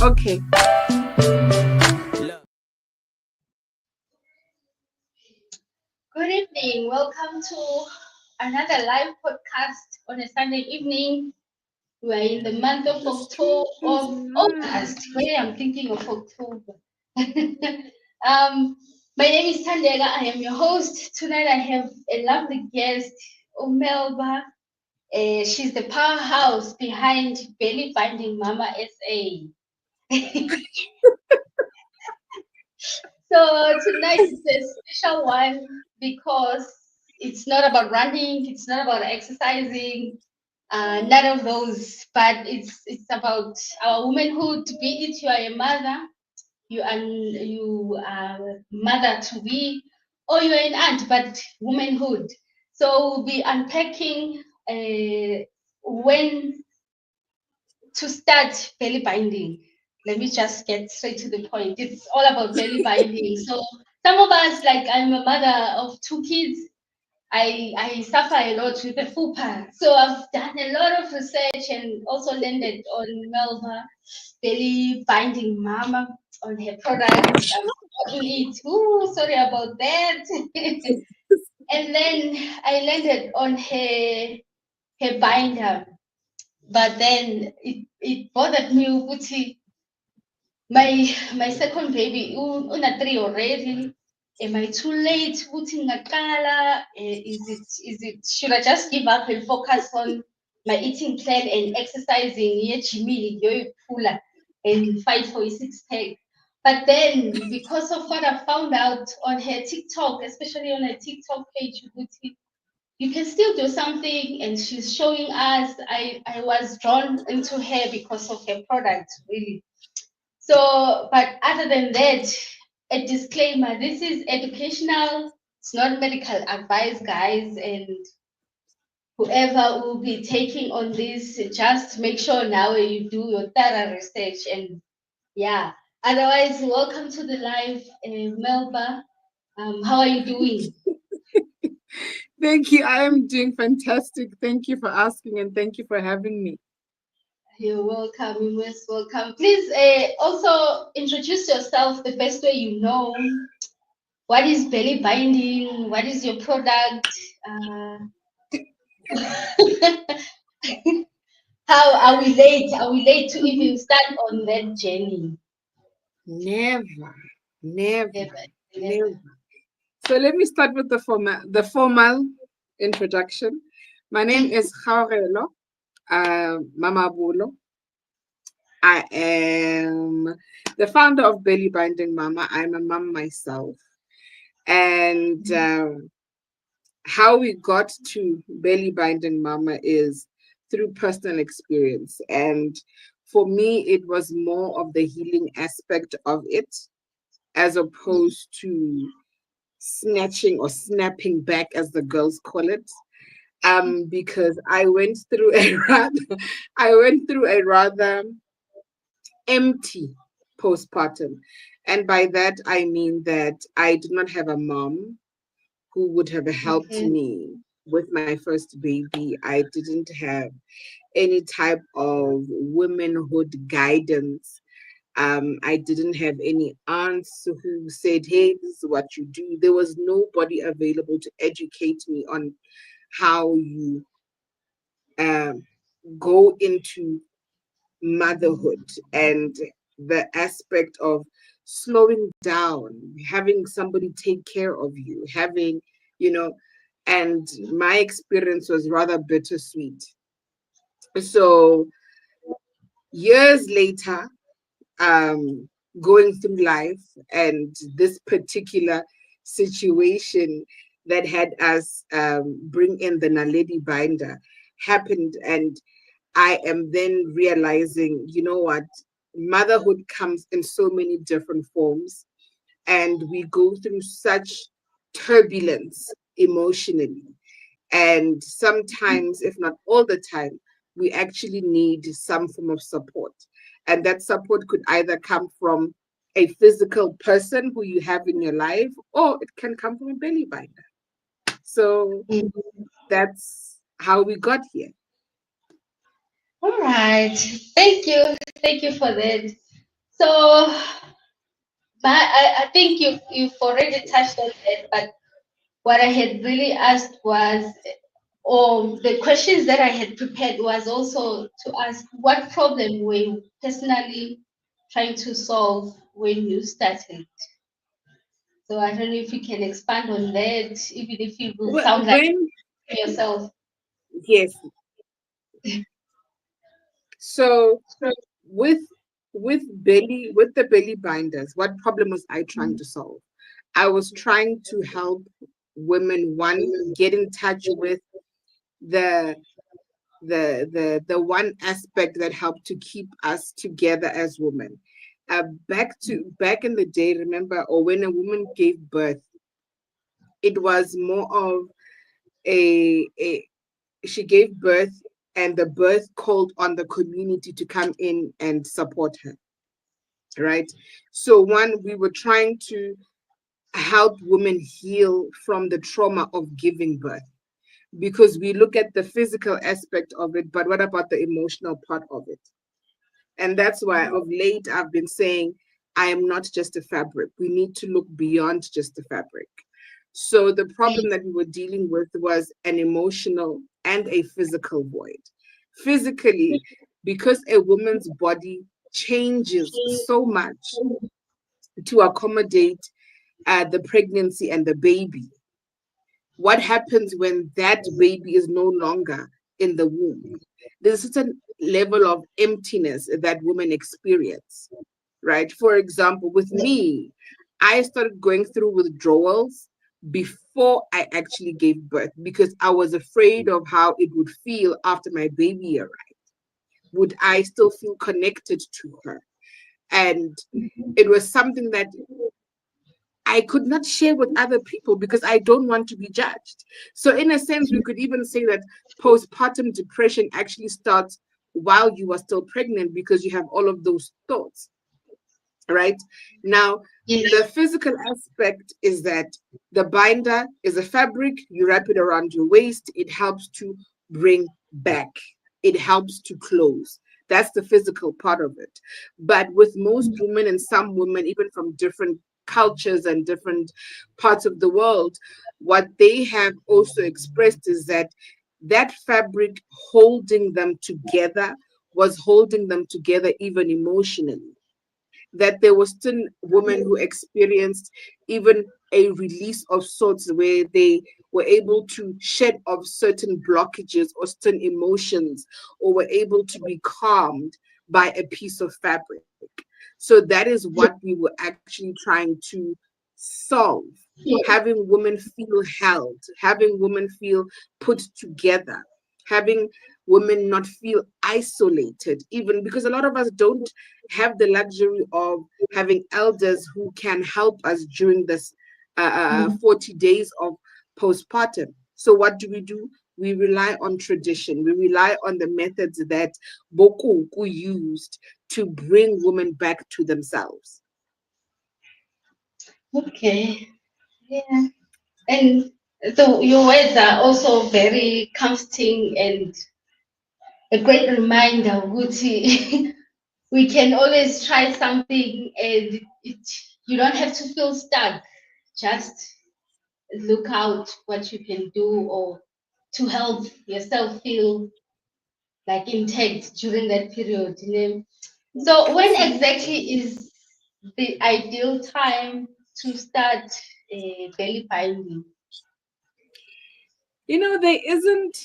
Okay. Good evening. Welcome to another live podcast on a Sunday evening. We are in the month of October, of August. Wait, I'm thinking of October. My name is Tandega. I am your host. Tonight I have a lovely guest, Melba. She's the powerhouse behind Belly Binding Mama SA. So tonight is a special one because it's not about running, it's not about exercising, none of those. But it's about our womanhood. Be it you are a mother, you are mother to be, or you are an aunt, but womanhood. So we'll be unpacking when to start belly binding. Let me just get straight to the point. It's all about belly binding. So some of us, like I'm a mother of two kids, I suffer a lot with the FUPA. So I've done a lot of research and also landed on Melba belly binding mama on her products. I'm talking it. Ooh, sorry about that. And then I landed on her binder. But then it bothered me ukuthi my second baby una 3 already. Am I too late ukuthi ngaqala? Is it should I just give up and focus on my eating plan and exercising ejimini ngiyoyiphula and fight for a six pack? But then because of what I found out on her TikTok, especially on her TikTok page, ukuthi you can still do something, and she's showing us. I was drawn into her because of her product, really. So, but other than that, a disclaimer: this is educational. It's not medical advice, guys, and whoever will be taking on this, just make sure now you do your thorough research. And yeah, otherwise, welcome to the live, Melba. How are you doing? Thank you. I am doing fantastic. Thank you for asking and thank you for having me. You're welcome. You're most welcome. Please also introduce yourself the best way you know. What is belly binding? What is your product? How are we late? Are we late to even start on that journey? Never, never, Never, never. never. So let me start with the formal introduction. My name is Kgaugelo, Mama Bulo. I am the founder of Belly Binding Mama. I'm a mom myself. And how we got to Belly Binding Mama is through personal experience. And for me, it was more of the healing aspect of it as opposed to snatching or snapping back, as the girls call it. Because I went through a rather empty postpartum. And by that, I mean that I did not have a mom who would have helped Okay. me with my first baby. I didn't have any type of womanhood guidance. I didn't have any aunts who said, hey, this is what you do. There was nobody available to educate me on how you um, go into motherhood and the aspect of slowing down, having somebody take care of you, having, you know, and my experience was rather bittersweet. So years later, um, going through life and this particular situation that had us bring in the Naledi binder happened, and I am then realizing, you know what, motherhood comes in so many different forms, and we go through such turbulence emotionally. And sometimes, if not all the time, we actually need some form of support. And that support could either come from a physical person who you have in your life, or it can come from a belly binder. So that's how we got here. All right. Thank you. Thank you for that. So, I think you've already touched on that, but what I had really asked was, or the questions that I had prepared was also to ask what problem were you personally trying to solve when you started. So I don't know if you can expand on that, even if it will sound like When yourself. yes, so with with the belly binders, what problem was I trying to solve? I was trying to help women, one, get in touch with the the one aspect that helped to keep us together as women. Back in the day, remember, or when a woman gave birth, it was more of a she gave birth, and the birth called on the community to come in and support her, right? So one, we were trying to help women heal from the trauma of giving birth, because we look at the physical aspect of it, but what about the emotional part of it? And that's why of late I've been saying I am not just a fabric. We need to look beyond just the fabric. So the problem that we were dealing with was an emotional and a physical void. Physically, because a woman's body changes so much to accommodate the pregnancy and the baby, what happens when that baby is no longer in the womb? There's a certain level of emptiness that women experience, right? For example, with me, I started going through withdrawals before I actually gave birth because I was afraid of how it would feel after my baby arrived. Would I still feel connected to her? And it was something that I could not share with other people because I don't want to be judged. So, in a sense, we could even say that postpartum depression actually starts while you are still pregnant because you have all of those thoughts, right? Now, the Yes. physical aspect is that the binder is a fabric, you wrap it around your waist, it helps to bring back, it helps to close. That's the physical part of it. But with most women and some women, even from different cultures and different parts of the world, what they have also expressed is that that fabric holding them together was holding them together even emotionally, that there were still women who experienced even a release of sorts where they were able to shed off certain blockages or certain emotions, or were able to be calmed by a piece of fabric. So that is what we were actually trying to solve. Having women feel held, having women feel put together, having women not feel isolated, even because a lot of us don't have the luxury of having elders who can help us during this 40 days of postpartum. So, what do? We rely on tradition. We rely on the methods that Bokuku used to bring women back to themselves. Okay. Yeah. And so your words are also very comforting and a great reminder, Guti. We can always try something and you don't have to feel stuck. Just look out what you can do or to help yourself feel like intact during that period. So when Absolutely. exactly is the ideal time to start belly binding? There isn't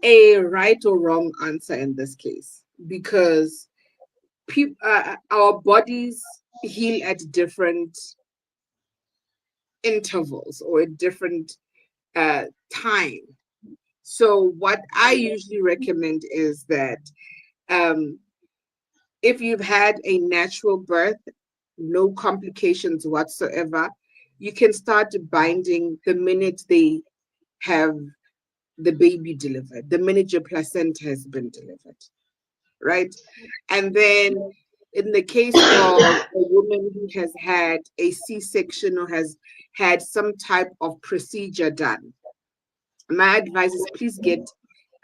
a right or wrong answer in this case because our bodies heal at different intervals or at different uh, time. So, what I usually recommend is that um, if you've had a natural birth, no complications whatsoever, you can start binding the minute they have the baby delivered, the minute your placenta has been delivered, right? And then in the case of a woman who has had a C-section or has had some type of procedure done, my advice is please get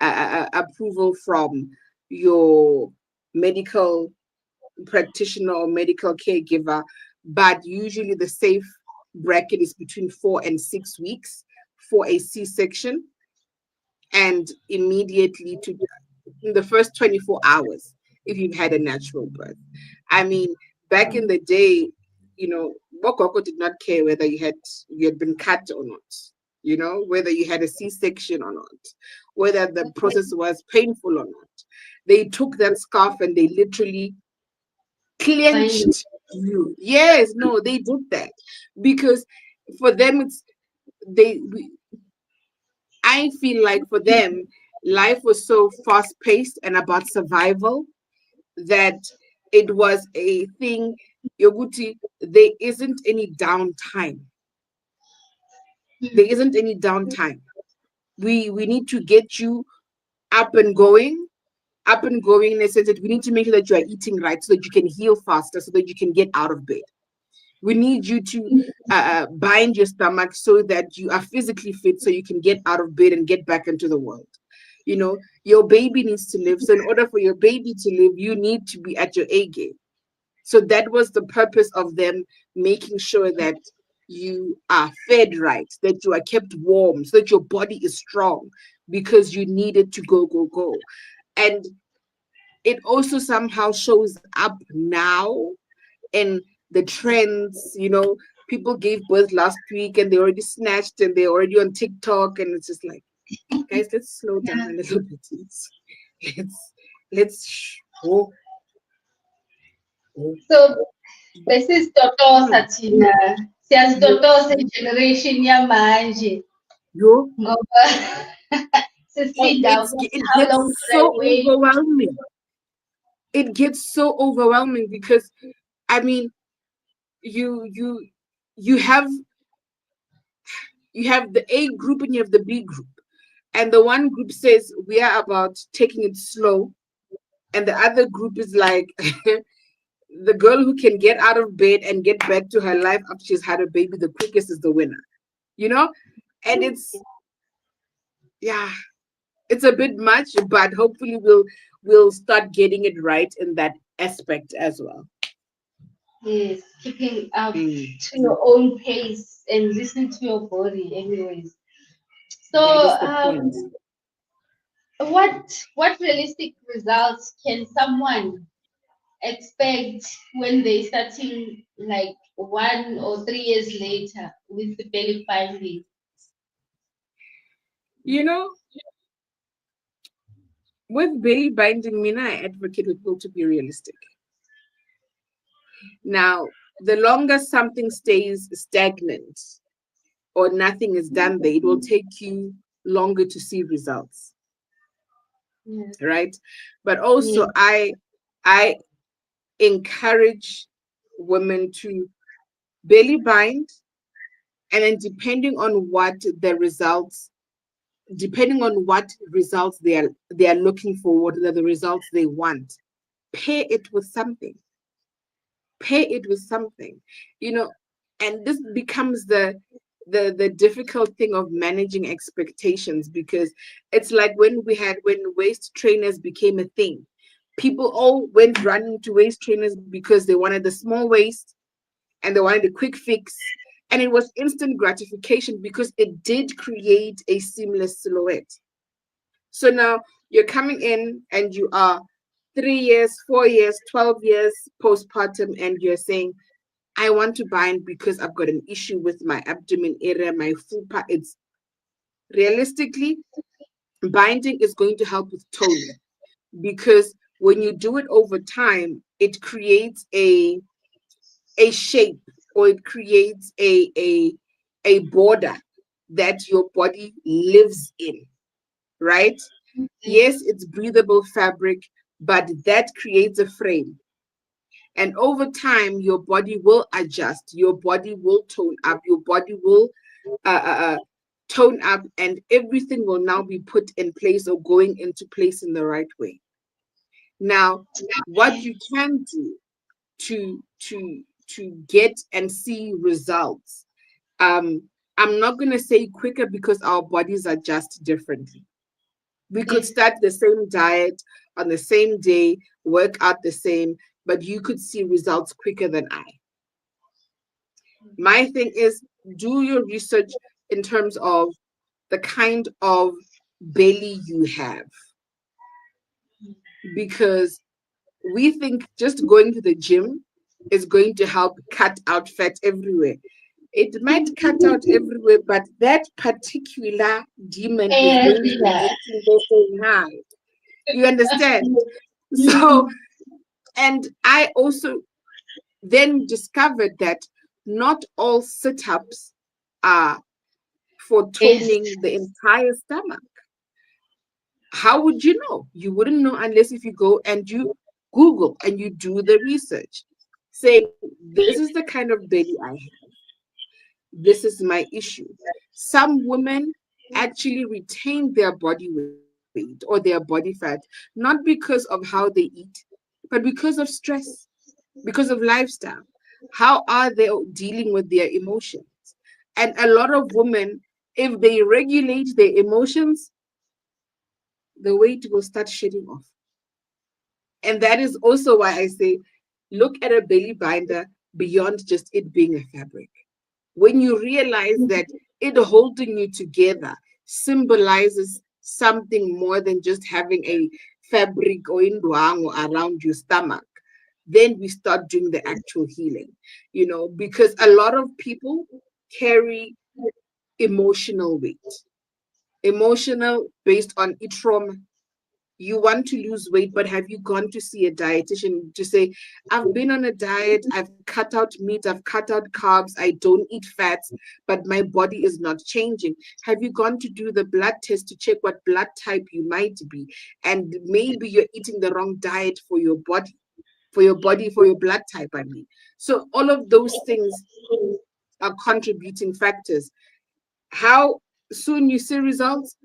approval from your medical practitioner or medical caregiver, but usually the safe bracket is between 4 and 6 weeks for a C-section, and immediately to in the first 24 hours if you've had a natural birth. I mean, back in the day, Bokoko did not care whether you had been cut or not, whether you had a C-section or not, whether the process was painful or not. They took that scarf and they literally Binding. clenched you. Yes, no, they did that because for them they I feel like for them life was so fast paced and about survival that it was a thing. Yoguti, there isn't any downtime. There isn't any downtime. We need to get you up and going, up and going in the sense that we need to make sure that you are eating right so that you can heal faster, so that you can get out of bed. We need you to bind your stomach so that you are physically fit so you can get out of bed and get back into the world. Your baby needs to live. So in order for your baby to live, you need to be at your A game. So that was the purpose of them making sure that you are fed right, that you are kept warm, so that your body is strong because you need it to go, go, go. And it also somehow shows up now in the trends. People gave birth last week and they already snatched and they're already on TikTok, and it's just like, guys, let's slow down Yeah. a little bit. Let's oh, oh, So besisitotosa mm, thina yo, siyazitotosa igeneration yamanje yo, ngoba sesilinda ukuthi it how gets long should I so wait? overwhelming. It gets so overwhelming because I mean, you you you have the A group and you have the B group. And the one group says we are about taking it slow. And the other group is like the girl who can get out of bed and get back to her life after she's had a baby the quickest is the winner. You know? And yeah, it's a bit much, but hopefully we'll start getting it right in that aspect as well. Yes, keeping up Mm, to your own pace and listen to your body anyways. So that is the point. what realistic results can someone expect when they starting like 1 or 3 years later with the belly binding? You know, with belly binding, Mina, I advocate with people to be realistic. Now, the longer something stays stagnant or nothing is done there, it will take you longer to see results, Yeah. right? But Yeah. also, I encourage women to belly bind, and then depending on what results they are looking for, what are the results they want, pair it with something. Pair it with something, you know, and this becomes the difficult thing of managing expectations, because it's like when waist trainers became a thing, people all went running to waist trainers because they wanted the small waist and they wanted a quick fix, and it was instant gratification because it did create a seamless silhouette. So now you're coming in and you are 3 years, 4 years, 12 years postpartum, and you're saying, I want to bind because I've got an issue with my abdomen area, my fupa. It's realistically, binding is going to help with toning, because when you do it over time, it creates a shape, or it creates a border that your body lives in, right? Yes, it's breathable fabric, but that creates a frame. And over time, your body will adjust, your body will tone up, your body will tone up, and everything will now be put in place or going into place in the right way. Now, what you can do to get and see results. I'm not gonna say quicker because our bodies adjust differently. We could Yes. start the same diet on the same day, work out the same, but you could see results quicker than I. My thing is, do your research in terms of the kind of belly you have, because we think just going to the gym is going to help cut out fat everywhere. It might cut out everywhere, but that particular demon is going to be Yeah. waiting there saying hi. You understand? So, Mm. and I also then discovered that not all sit ups are for Yes. toning the entire stomach. How would you know? You wouldn't know unless if you go and you Google and you do the research saying, this is the kind of belly I have. This is my issue. Some women actually retain their body weight or their body fat, not because of how they eat, but because of stress, because of lifestyle. How are they dealing with their emotions? And a lot of women, if they regulate their emotions, the weight will start shedding off. And that is also why I say, look at a belly binder beyond just it being a fabric. When you realize that it holding you together symbolizes something more than just having a fabric or indwango around your stomach, then we start doing the actual healing, because a lot of people carry emotional weight, emotional based on trauma. You want to lose weight, but have you gone to see a dietitian to say, I've been on a diet, I've cut out meat, I've cut out carbs, I don't eat fats, but my body is not changing? Have you gone to do the blood test to check what blood type you might be? And maybe you're eating the wrong diet for your body, for your blood type, I mean. So all of those things are contributing factors. How soon you see results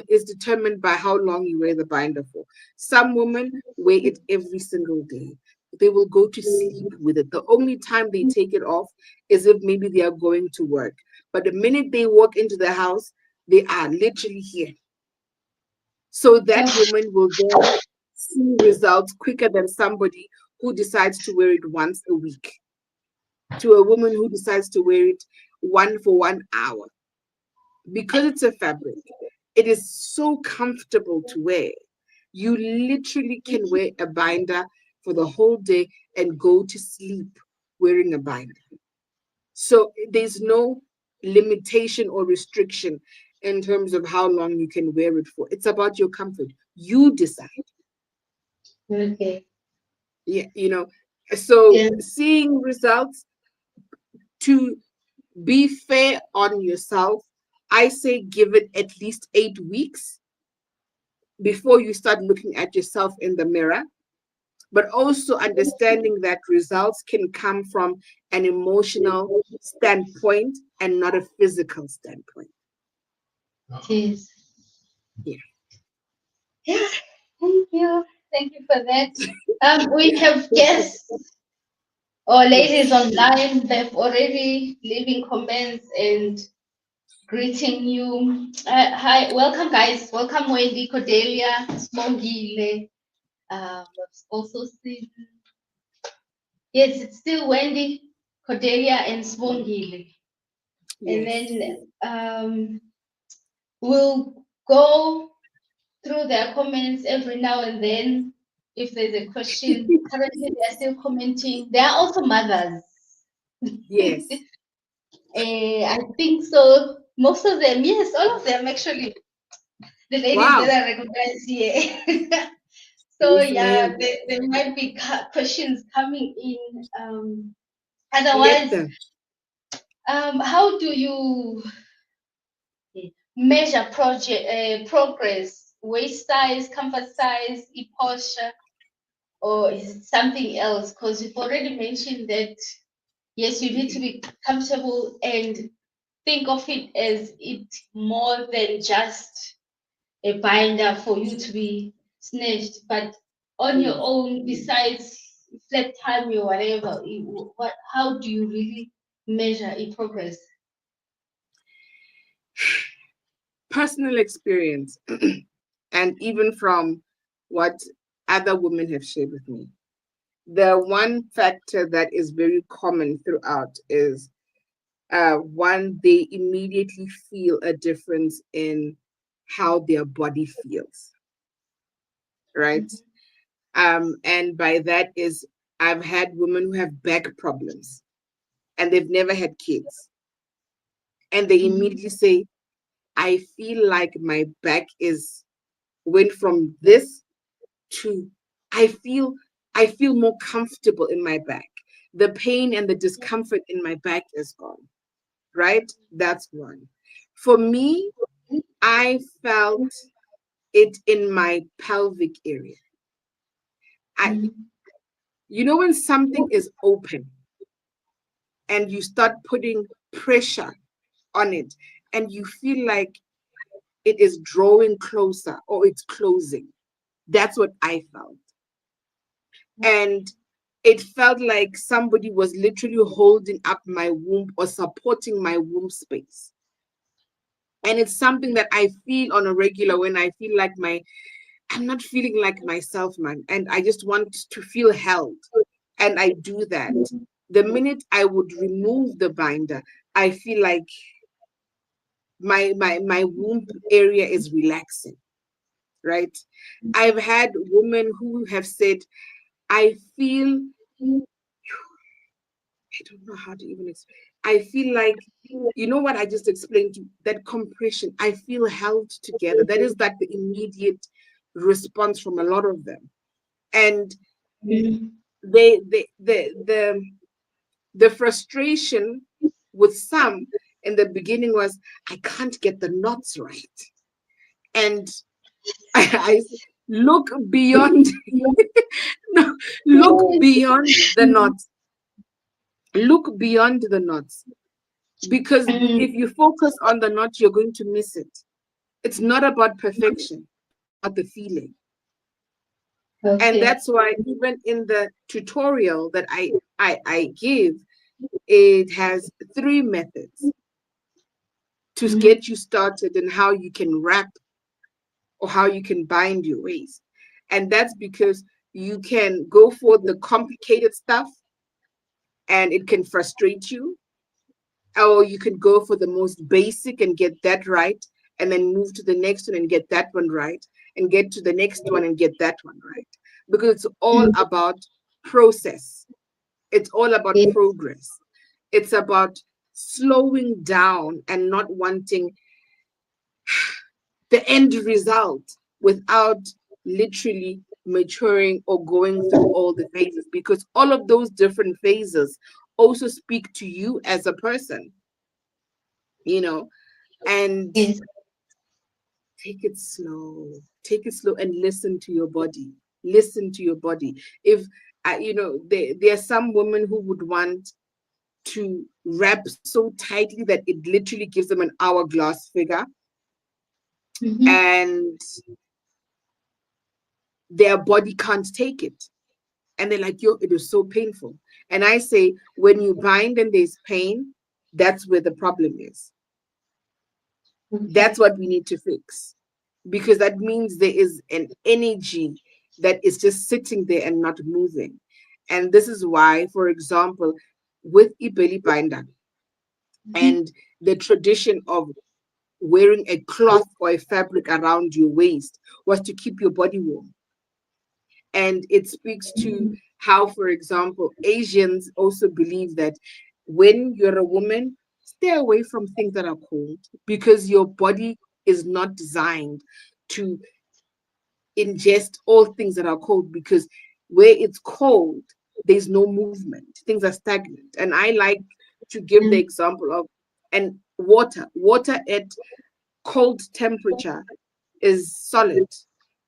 is determined by how long you wear the binder for. Some women wear it every single day. They will go to sleep with it. The only time they take it off is if maybe they are going to work. But the minute they walk into the house, they are literally here. So that Oh, woman will then see results quicker than somebody who decides to wear it once a week, to a woman who decides to wear it 1 hour. Because it's a fabric, it is so comfortable to wear. You literally can wear a binder for the whole day and go to sleep wearing a binder. So there's no limitation or restriction in terms of how long you can wear it for. It's about your comfort. You decide. okay. Yeah, So Yeah. seeing results, to be fair on yourself, I say give it at least 8 weeks before you start looking at yourself in the mirror, but also understanding that results can come from an emotional standpoint and not a physical standpoint. Yes. Yeah. Yeah. Thank you. Thank you for that. We have guests or ladies Yes. online. They've already leaving comments and greeting you. Hi, welcome guys. Welcome Wendy, Cordelia, Smongile. We've also seen, yes, it's still Wendy, Cordelia, and Smongile. And Yes. then we'll go through their comments every now and then. If there's a question, currently they are still commenting. They are also mothers. Yes. I think so. Most of them, yes, all of them actually. The ladies that Wow. are recognized here. So yeah, Listen, there might be questions coming in. let Otherwise, them. how do you measure progress? Waist size, comfort size, posture, or is it something else? Because you've already mentioned that yes, you need to be comfortable and think of it as it more than just a binder for you to be snatched, but on your Yes. own, besides flat time or whatever, how do you really measure a progress? Personal experience, and even from what other women have shared with me. The one factor that is very common throughout is one, they immediately feel a difference in how their body feels, right? And by that is, I've had women who have back problems and they've never had kids, and they immediately say, I feel like my back is went from this to I feel I feel more comfortable in my back. The pain and the discomfort in my back is gone, right? That's one. For me, I felt it in my pelvic area. I You know when something is open and you start putting pressure on it and you feel like it is drawing closer or it's closing. That's what I felt. And it felt like somebody was literally holding up my womb or supporting my womb space. And it's something that I feel on a regular when I feel like I'm not feeling like myself, man. And I just want to feel held. And I do that. The minute I would remove the binder, I feel like my womb area is relaxing, right? I've had women who have said, I feel, I don't know how to even explain. I feel like, you know what I just explained to you, that compression, I feel held together. That is like the immediate response from a lot of them. And the frustration with some in the beginning was, I can't get the knots right. And I look beyond, no, look beyond the knots. Look beyond the knots. Because if you focus on the knot, you're going to miss it. It's not about perfection, it's about the feeling. And Okay. that's why even in the tutorial that I give, it has 3 methods to get you started and how you can wrap or how you can bind your waist. And that's because you can go for the complicated stuff and it can frustrate you, or you can go for the most basic and get that right, and then move to the next one and get that one right, and get to the next one and get that one right. Because it's all about process, it's all about Yes. progress, it's about slowing down and not wanting the end result without literally maturing or going through all the phases, because all of those different phases also speak to you as a person, you know. And Yes. take it slow, take it slow and listen to your body, listen to your body. If there are some women who would want to wrap so tightly that it literally gives them an hourglass figure, and their body can't take it, and they're like, yo, it is so painful. And I say, when you bind and there's pain, that's where the problem is. That's Okay. what we need to fix, because that means there is an energy that is just sitting there and not moving. And this is why, for example, with a belly binder and the tradition of wearing a cloth or a fabric around your waist was to keep your body warm. And it speaks to how, for example, Asians also believe that when you're a woman, stay away from things that are cold, because your body is not designed to ingest all things that are cold, because where it's cold, there's no movement, things are stagnant. And I like to give the example of, and water at cold temperature is solid,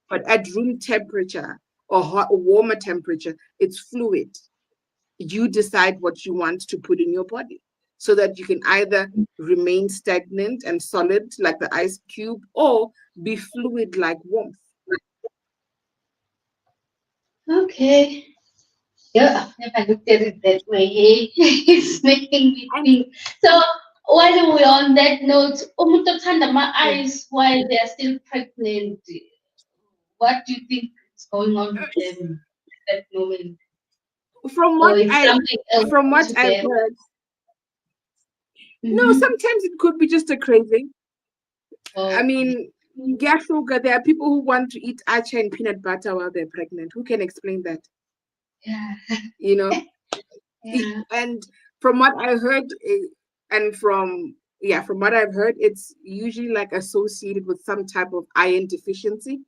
but at room temperature or hot or warmer temperature, it's fluid. You decide what you want to put in your body, so that you can either remain stagnant and solid like the ice cube, or be fluid like warmth. Okay. Yeah, I've never looked at it that way. Hey, it's making me And think. So while we're on that note, umuntu othanda yeah, eyes while they're still pregnant, what do you think is going on with them at that moment? from or what it's I something else from what I've altogether? heard, no, Mm-hmm. sometimes it could be just a craving. I Okay. mean, yeah, sugar. There are people who want to eat acha and peanut butter while they're pregnant. Who can explain that? Yeah. You know, Yeah. and from what I heard, and from what I've heard, it's usually like associated with some type of iron deficiency.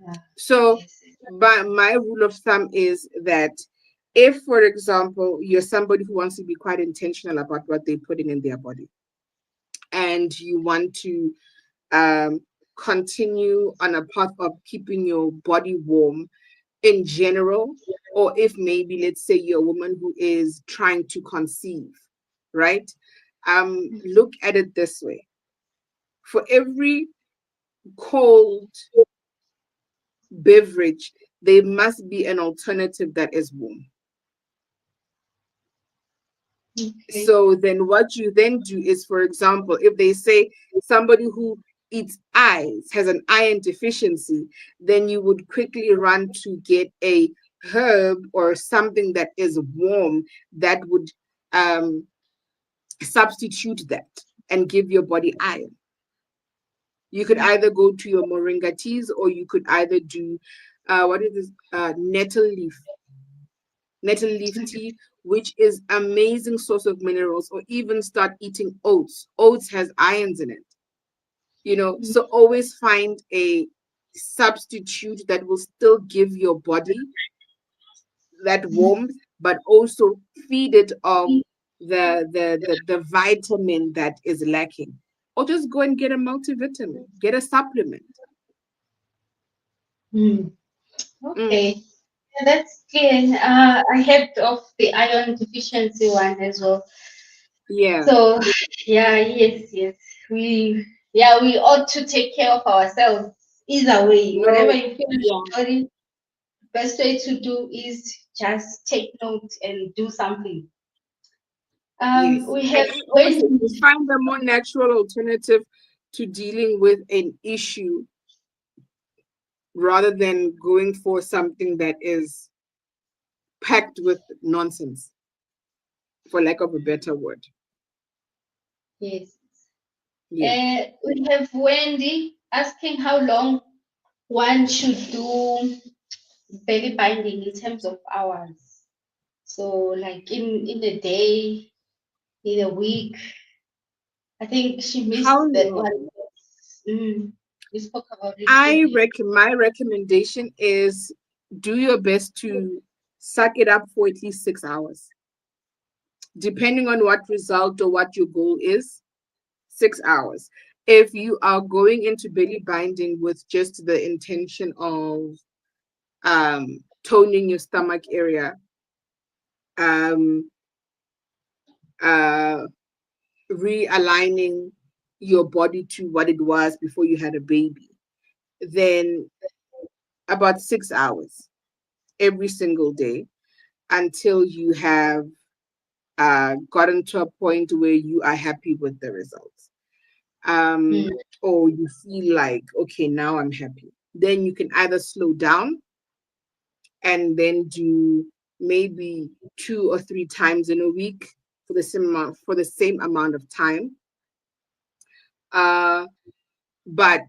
Yeah. So, Yes. but my rule of thumb is that if, for example, you're somebody who wants to be quite intentional about what they're putting in their body, and you want to um, continue on a path of keeping your body warm in general, or if maybe, let's say, you're a woman who is trying to conceive, right? Look at it this way: for every cold beverage, there must be an alternative that is warm. Okay. So then what you then do is, for example, if they say somebody who eats eyes has an iron deficiency, then you would quickly run to get a herb or something that is warm that would um, substitute that and give your body iron. You could either go to your moringa teas, or you could either do what is this nettle leaf tea, which is amazing source of minerals, or even start eating oats. Oats has irons in it, so always find a substitute that will still give your body that warmth, but also feed it of the vitamin that is lacking. Or just go and get a multivitamin, get a supplement. Mm. Mm, Okay. Yeah, that's clear. I heard of the iron deficiency one as well. yeah. So, yeah, yes, yes. We ought to take care of ourselves either way. Whatever No, you feel in yeah, your body, best way to do is just take note and do something. yes. We And, have and also Wendy. just find a more natural alternative to dealing with an issue, rather than going for something that is packed with nonsense, for lack of a better word. Yes. Yeah. We have Wendy asking how long one should do belly binding in terms of hours. So, like in a day, in a week. I think she How missed that one. long? We spoke about it earlier. My recommendation is do your best to suck it up for at least 6 hours, depending on what result or what your goal is. 6 hours. If you are going into belly binding with just the intention of toning your stomach area, um, uh, realigning your body to what it was before you had a baby, then about 6 hours every single day, until you have gotten to a point where you are happy with the results. Mm, Or you feel like, okay, now I'm happy. Then you can either slow down and then do maybe 2 or 3 times in a week for the same amount of time. Uh, but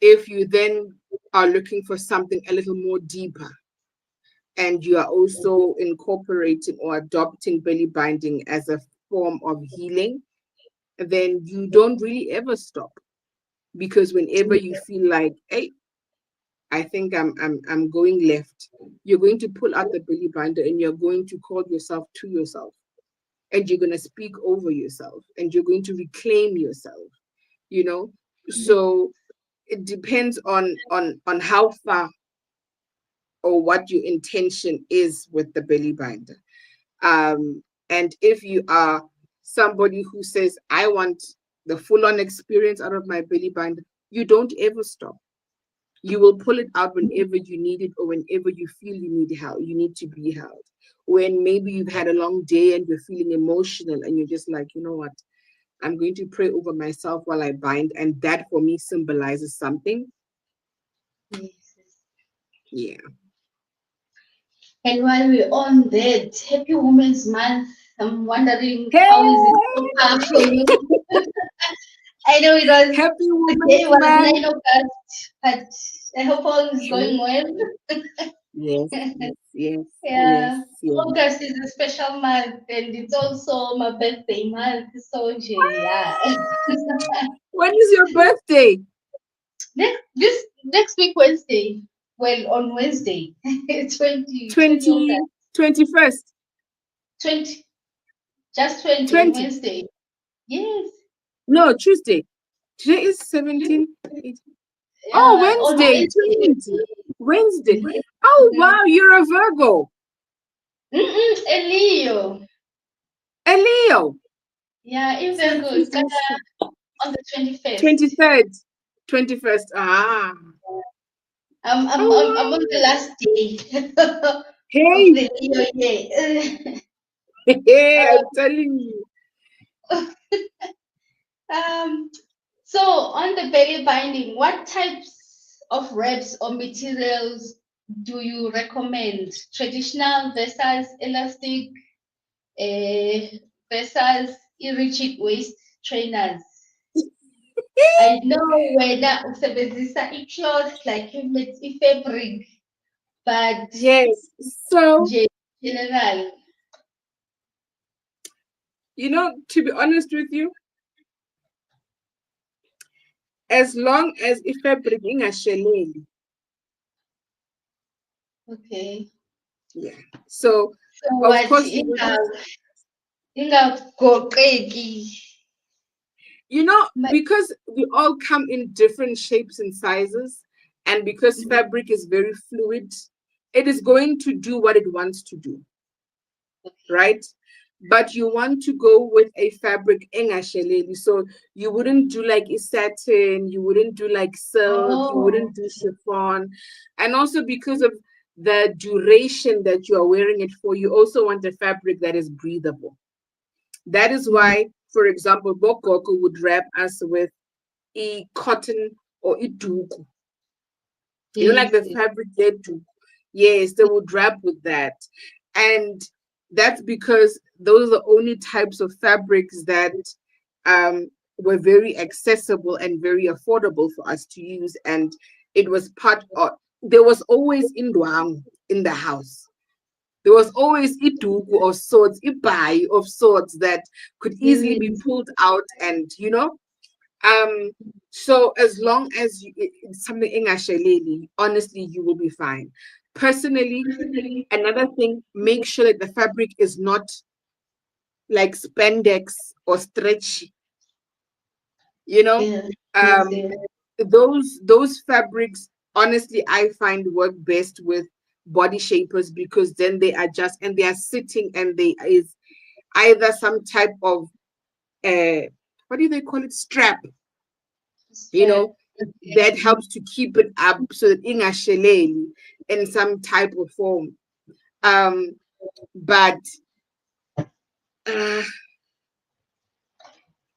if you then are looking for something a little more deeper, and you are also incorporating or adopting belly binding as a form of healing, then you don't really ever stop. Because whenever you feel like, hey, I think I'm going left, you're going to pull out the belly binder and you're going to call yourself to yourself, and you're going to speak over yourself, and you're going to reclaim yourself, you know? So it depends on how far or what your intention is with the belly binder. And if you are somebody who says, I want the full on experience out of my belly binder, you don't ever stop. You will pull it out whenever you need it, or whenever you feel you need help, you need to be held. When maybe you've had a long day and you're feeling emotional, and you're just like, you know what, I'm going to pray over myself while I bind. And that for me symbolizes something. yes. Yeah. And while we're on that, Happy Women's Month, I'm wondering how is it so Hey, far for you? I know it was Happy the Women's day was Month. 9 August, but I hope all is True. going well. Yes, yes, yes, yes, Yeah, yes. August is a special month, and it's also my birthday month. So yeah, When is your birthday? next week Wednesday. Well, on Wednesday, 20 20, August, 21st. 20, just 20 on 20. Wednesday. Yes. No, Tuesday. Today is 17. 18. Oh, On Wednesday, Wednesday. 20. Wednesday. Oh, Mm-hmm. wow, you're a Virgo. A Leo. A Leo. Yeah, in So Virgo, it's gonna Tuesday, on the 21st. 23rd. 21st. Ah. I'm on Oh, the wow. last day of Hey, the Leo year. hey, I'm telling you. um, so on the belly binding, what types of wraps or materials do you recommend? Traditional versus elastic, uh, versus rigid waist trainers? I know whether usebenzisa i-cloth like i-fabric, but Yes. So, nje general. to be honest with you, as long as fabric ingasheleli, Okay. yeah. So, So of what course, you wouldn't, ingagoqeki. because we all come in different shapes and sizes, and because fabric is very fluid, it is going to do what it wants to do, Okay. right? But you want to go with a fabric engasheleli. So you wouldn't do like a satin, you wouldn't do like silk, you Oh. wouldn't do chiffon. And also because of the duration that you are wearing it for, you also want a fabric that is breathable. That is Mm, why, for example, Bokoko would wrap us with a cotton or a duku. Like yes, the yes. fabric they do. Yes, they would wrap with that. And that's because those are the only types of fabrics that um, were very accessible and very affordable for us to use. And it was part of, there was always indwang in the house. There was always iduku of sorts, ibai of sorts that could easily be Yes. pulled out and. Um, so as long as it's something ingasheleli, honestly, you will be fine. Personally, another thing, make sure that the fabric is not like spandex or stretchy, you know. Yes. Yes. Um, Yes. those fabrics, honestly, I find work best with body shapers because then they adjust and they are sitting and they is either some type of what do they call it? Strap, you Strap. know, that helps to keep it up so that ingasheleli in some type of form. Um, but uh,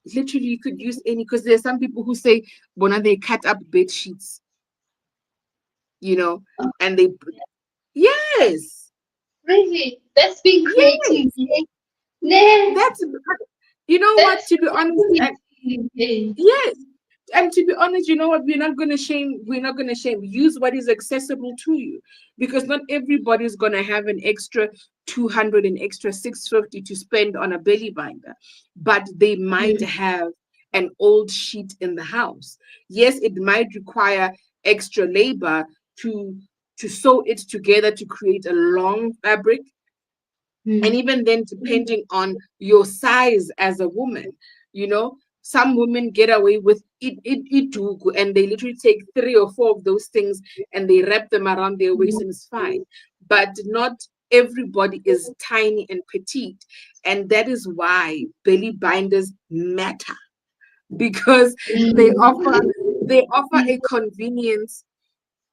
literally, you could use any because there's some people who say, "Bona they cut up bed sheets," you know, Oh, and they yes, really? That's being creative. yes, Yeah. Nah, that's you know what? that's To be honest, and creative. yes. And to be honest, you know what? We're not gonna shame. Use what is accessible to you. Because not everybody's gonna have an extra 200 and extra 650 to spend on a belly binder. But they might Mm, have an old sheet in the house. Yes, it might require extra labor to to sew it together to create a long fabric, and mm, even then depending on your size as a woman, some women get away with it and they literally take 3 or 4 of those things and they wrap them around their waist and it's fine. But not everybody is tiny and petite, and that is why belly binders matter because they offer mm. they offer a convenience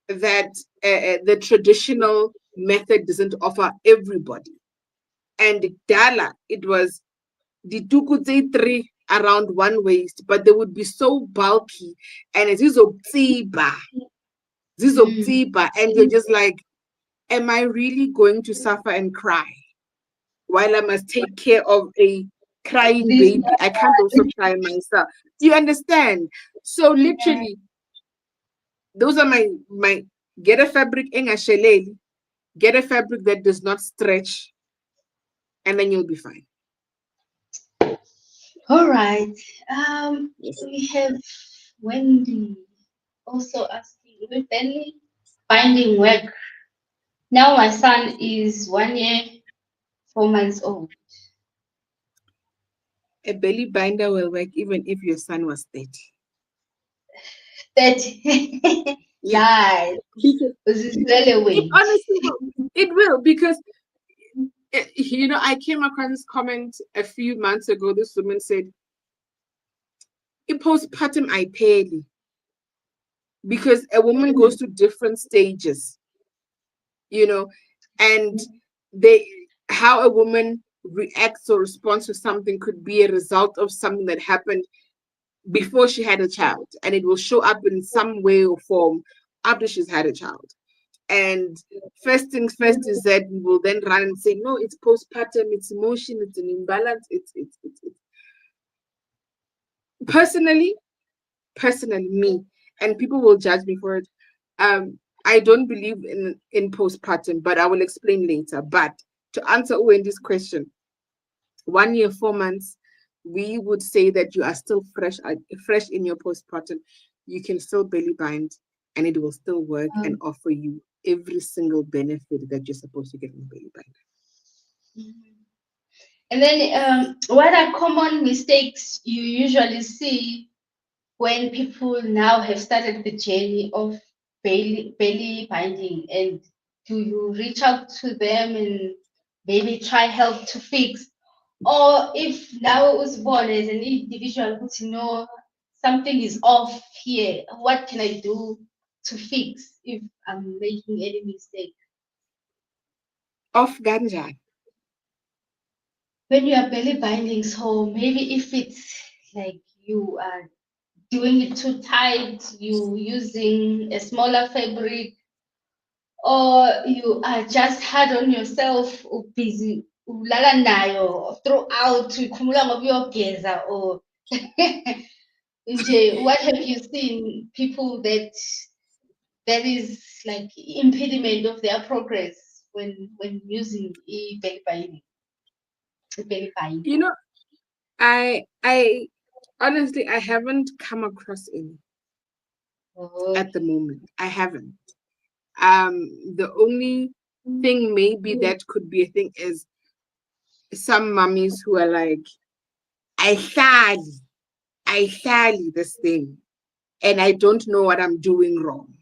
that the traditional method doesn't offer everybody. And Dala, it was the Tukutse three around one waist, but they would be so bulky and it's zizobtsiba, Mm. and you're just like, am I really going to suffer and cry while I must take care of a crying This baby? I can't also cry myself. Do you understand? So literally, those are my get a fabric engasheleli, get a fabric that does not stretch, and then you'll be fine. all right. Yes. We have Wendy also asking with belly binding work. Now my son is 1 year, 4 months old. A belly binder will work even if your son was 30. That Yeah. nice. Because This is really it weight. honestly will. It will, because I came across this comment a few months ago. This woman said, postpartum I pay, because a woman goes through different stages, you know, and they how a woman reacts or responds to something could be a result of something that happened before she had a child, and it will show up in some way or form after she's had a child. And first things first is that we will then run and say, no, it's postpartum, it's emotion, it's an imbalance, it's personally, me, and people will judge me for it. I don't believe in postpartum, but I will explain later. But to answer Wendy's question, 1 year, 4 months, we would say that you are still fresh in your postpartum. You can still belly bind, and it will still work and Um, offer you every single benefit that you're supposed to get in belly bind. and then, what are common mistakes you usually see when people now have started the journey of belly binding? And do you reach out to them and maybe try help to fix? Or if now it was born as an individual, but something is off here, what can I do to fix if I'm making any mistake? Off ganja. When you are belly binding, so maybe if it's like you are doing it too tight, you using a smaller fabric, or you are just hard on yourself, or busy ulala nayo throughout ukhumula ngoba uyogeza, or nje, what have you seen people that is like impediment of their progress when using belly bind? You know, I honestly I haven't come across any at the Okay. moment. I haven't. The only thing maybe that could be a thing is some mummies who are like, I sadly, this thing, and I don't know what I'm doing wrong.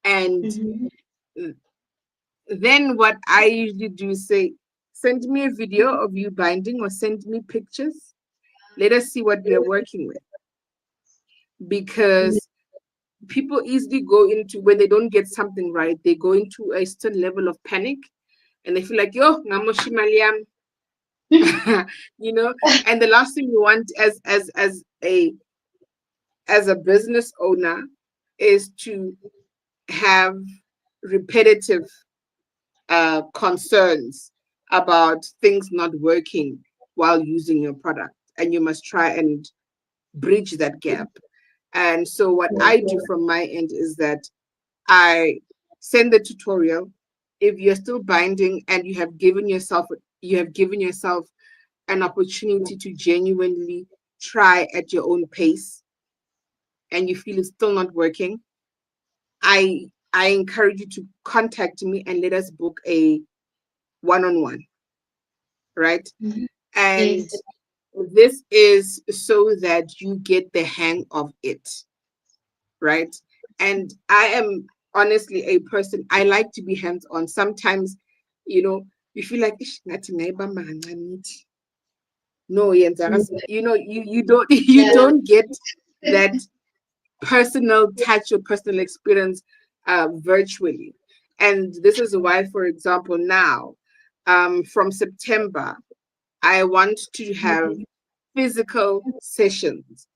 And Mhm. then what I usually do is say, send me a video of you binding or send me pictures. Let us see what we are working with. Because people easily go into, when they don't get something right, they go into a certain level of panic, and they feel like, yo, ngamoshimaliam, and the last thing you want as a business owner is to have repetitive concerns about things not working while using your product, and you must try and bridge that gap. And so what I do from my end is that I send the tutorial. If you're still binding and you have given yourself an opportunity to genuinely try at your own pace, and you feel it's still not working, I encourage you to contact me and let us book a one-on-one, right? Mhm. And Yes. this is so that you get the hang of it, right? And I am honestly a person, I like to be hands-on. Sometimes, you feel like, "Ish, ngathi ngayibamba kancane ithi." No, yenza you don't you Yeah. don't get that personal touch or personal experience virtually. And this is why, for example, now, from September, I want to have physical sessions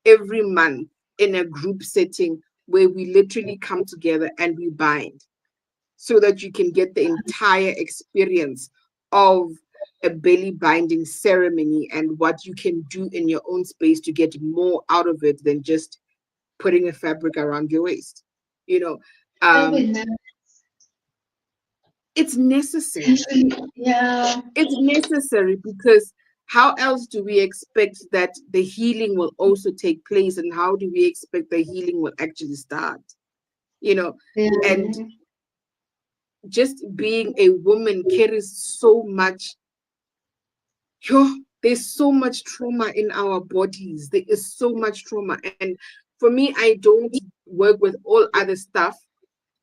every month in a group setting where we literally come together and we bind. so that you can get the entire experience of a belly binding ceremony and what you can do in your own space to get more out of it than just putting a fabric around your waist. You know, That'll be um, nice. it's necessary. Usually, yeah. It's necessary because how else do we expect that the healing will also take place, and how do we expect the healing will actually start? You know, Yeah. and just being a woman carries so much. Yo, there's so much trauma in our bodies. There is so much trauma. And for me, I don't work with all other stuff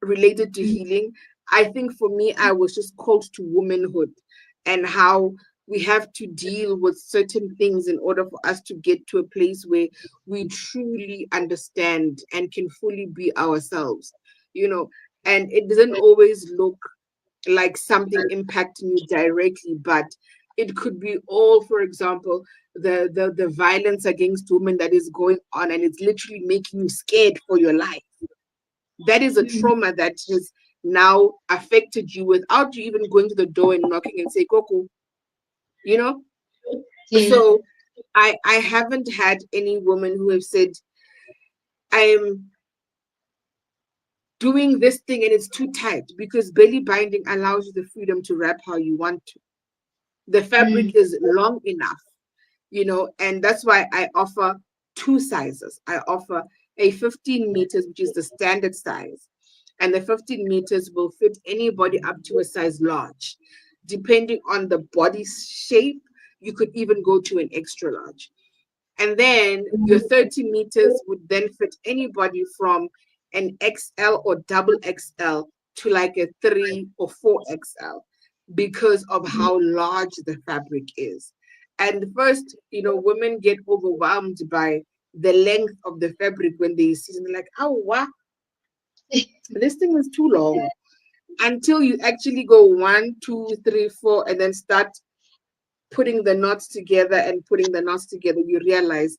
related to healing. I think for me, I was just called to womanhood and how we have to deal with certain things in order for us to get to a place where we truly understand and can fully be ourselves, you know. And it doesn't always look like something impacting you directly, but it could be all, for example, the violence against women that is going on, and it's literally making you scared for your life. That is a trauma that has now affected you without you even going to the door and knocking and say, Coco, you know? Yes. So I haven't had any woman who have said, I'm doing this thing and it's too tight, because belly binding allows you the freedom to wrap how you want to. The fabric Mm. is long enough, you know, and that's why I offer two sizes. I offer a 15 meters, which is the standard size, and the 15 meters will fit anybody up to a size large. Depending on the body shape, you could even go to an extra large. And then your 30 meters would then fit anybody from an XL or double XL to like a 3 or 4 XL, because of how large the fabric is. And first, you know, women get overwhelmed by the length of the fabric when they see it. They're like, oh, what? This thing is too long. Until you actually go 1, 2, 3, 4, and then start putting the knots together and putting the knots together, you realize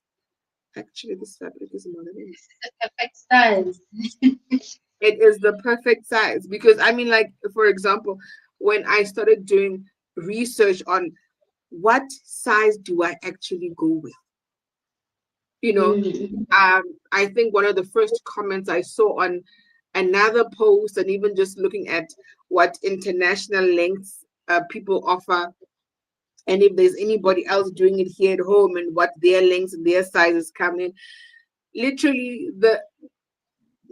actually this fabric is more than enough. Perfect size. It is the perfect size because I mean, like, for example, when I started doing research on what size do I actually go with, you know, Mm. I think one of the first comments I saw on another post, and even just looking at what international lengths people offer, and if there's anybody else doing it here at home and what their lengths and their sizes come in, literally the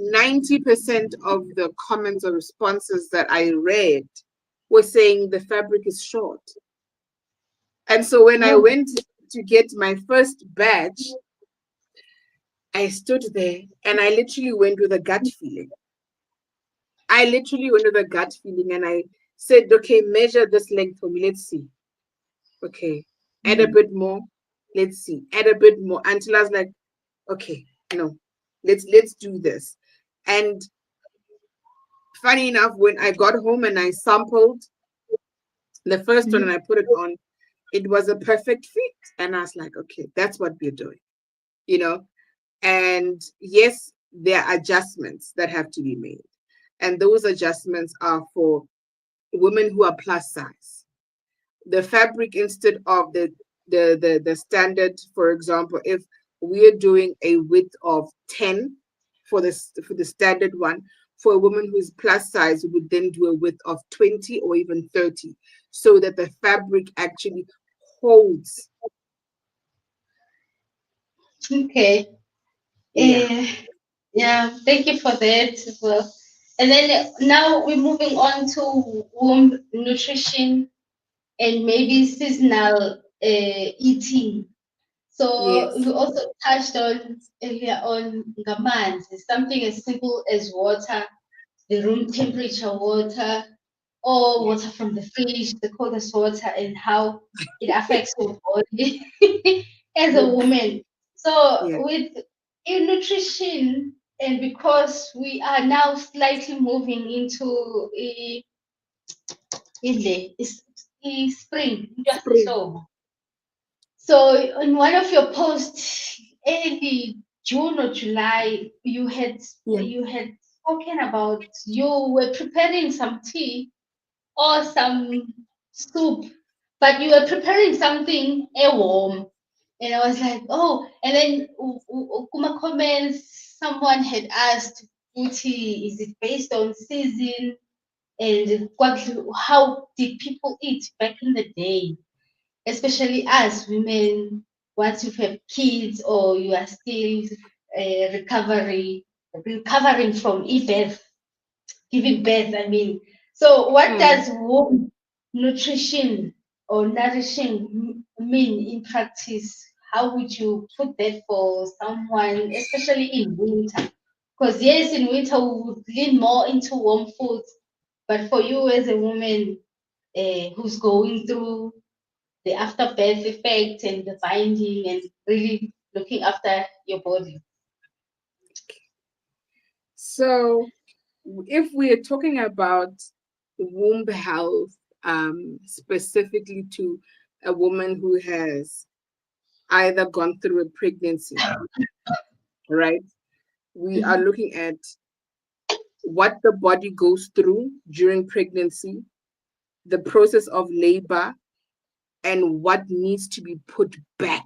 90% of the comments or responses that I read were saying the fabric is short. And so when I Oh, went to get my first batch, I stood there and I literally went with a gut feeling. I literally went with a gut feeling and I said, okay, measure this length for me. Let's see. Okay. Add a bit more. Let's see. Add a bit more. Until I was like, okay, no, let's do this. And funny enough, when I got home and I sampled the first one and I put it on, it was a perfect fit. And I was like, okay, that's what we're doing, you know? And yes, there are adjustments that have to be made. And those adjustments are for women who are plus size. The fabric, instead of the standard, for example, if we're doing a width of 10 for the standard one, for a woman who is plus size, we would then do a width of 20 or even 30, so that the fabric actually holds. okay. Yeah. Yeah, thank you for that as well. And then now we're moving on to womb nutrition and maybe seasonal eating. So Yes. you also touched on earlier on gamanzi, something as simple as water, the room temperature water, or Yeah. water from the fridge, the coldest water, and how it affects your body as a Oof. woman. So Yeah. with in nutrition, and because we are now slightly moving into spring, Spring. so in one of your posts, early June or July, Yeah. you had talking about you were preparing some tea or some soup, but you were preparing something warm. And I was like, oh, and then Kuma comments, someone had asked, Uti, is it based on season? And how did people eat back in the day? Especially us women, once you have kids or you are still recovering from birth, giving birth, I mean. So, what Mm. does womb nutrition or nourishing mean in practice? How would you put that for someone, especially in winter? Because, yes, in winter we would lean more into warm foods, but for you as a woman who's going through the afterbirth effect and the binding and really looking after your body. So, if we are talking about womb health, specifically to a woman who has either gone through a pregnancy, right? We are Mhm. looking at what the body goes through during pregnancy, the process of labor, and what needs to be put back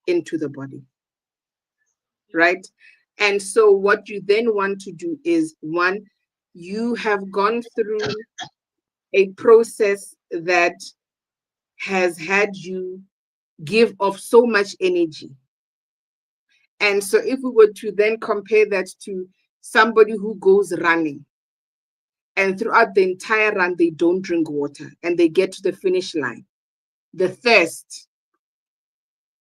into the body, right? And so, what you then want to do is one, you have gone through a process that has had you give off so much energy. And so, if we were to then compare that to somebody who goes running and throughout the entire run, they don't drink water and they get to the finish line, the thirst.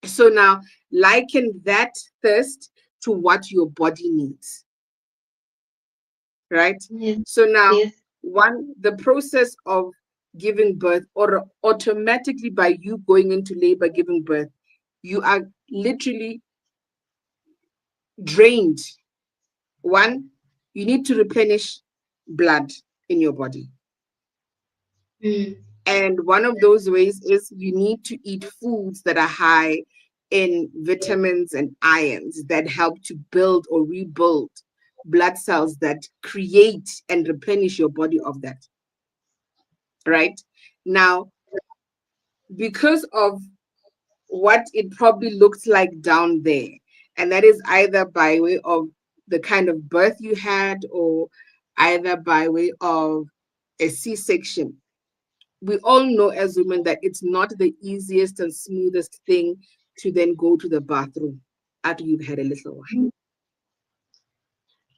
So, now liken that thirst to what your body needs, right? Yes, So, now yes. one, the process of giving birth, or automatically by you going into labor, giving birth, you are literally drained. One, you need to replenish blood in your body. Mm, And one of those ways is you need to eat foods that are high in vitamins and ions that help to build or rebuild blood cells that create and replenish your body of that, right? Now, because of what it probably looks like down there, and that is either by way of the kind of birth you had or either by way of a C-section. We all know as women that it's not the easiest and smoothest thing to then go to the bathroom after you've had a little one.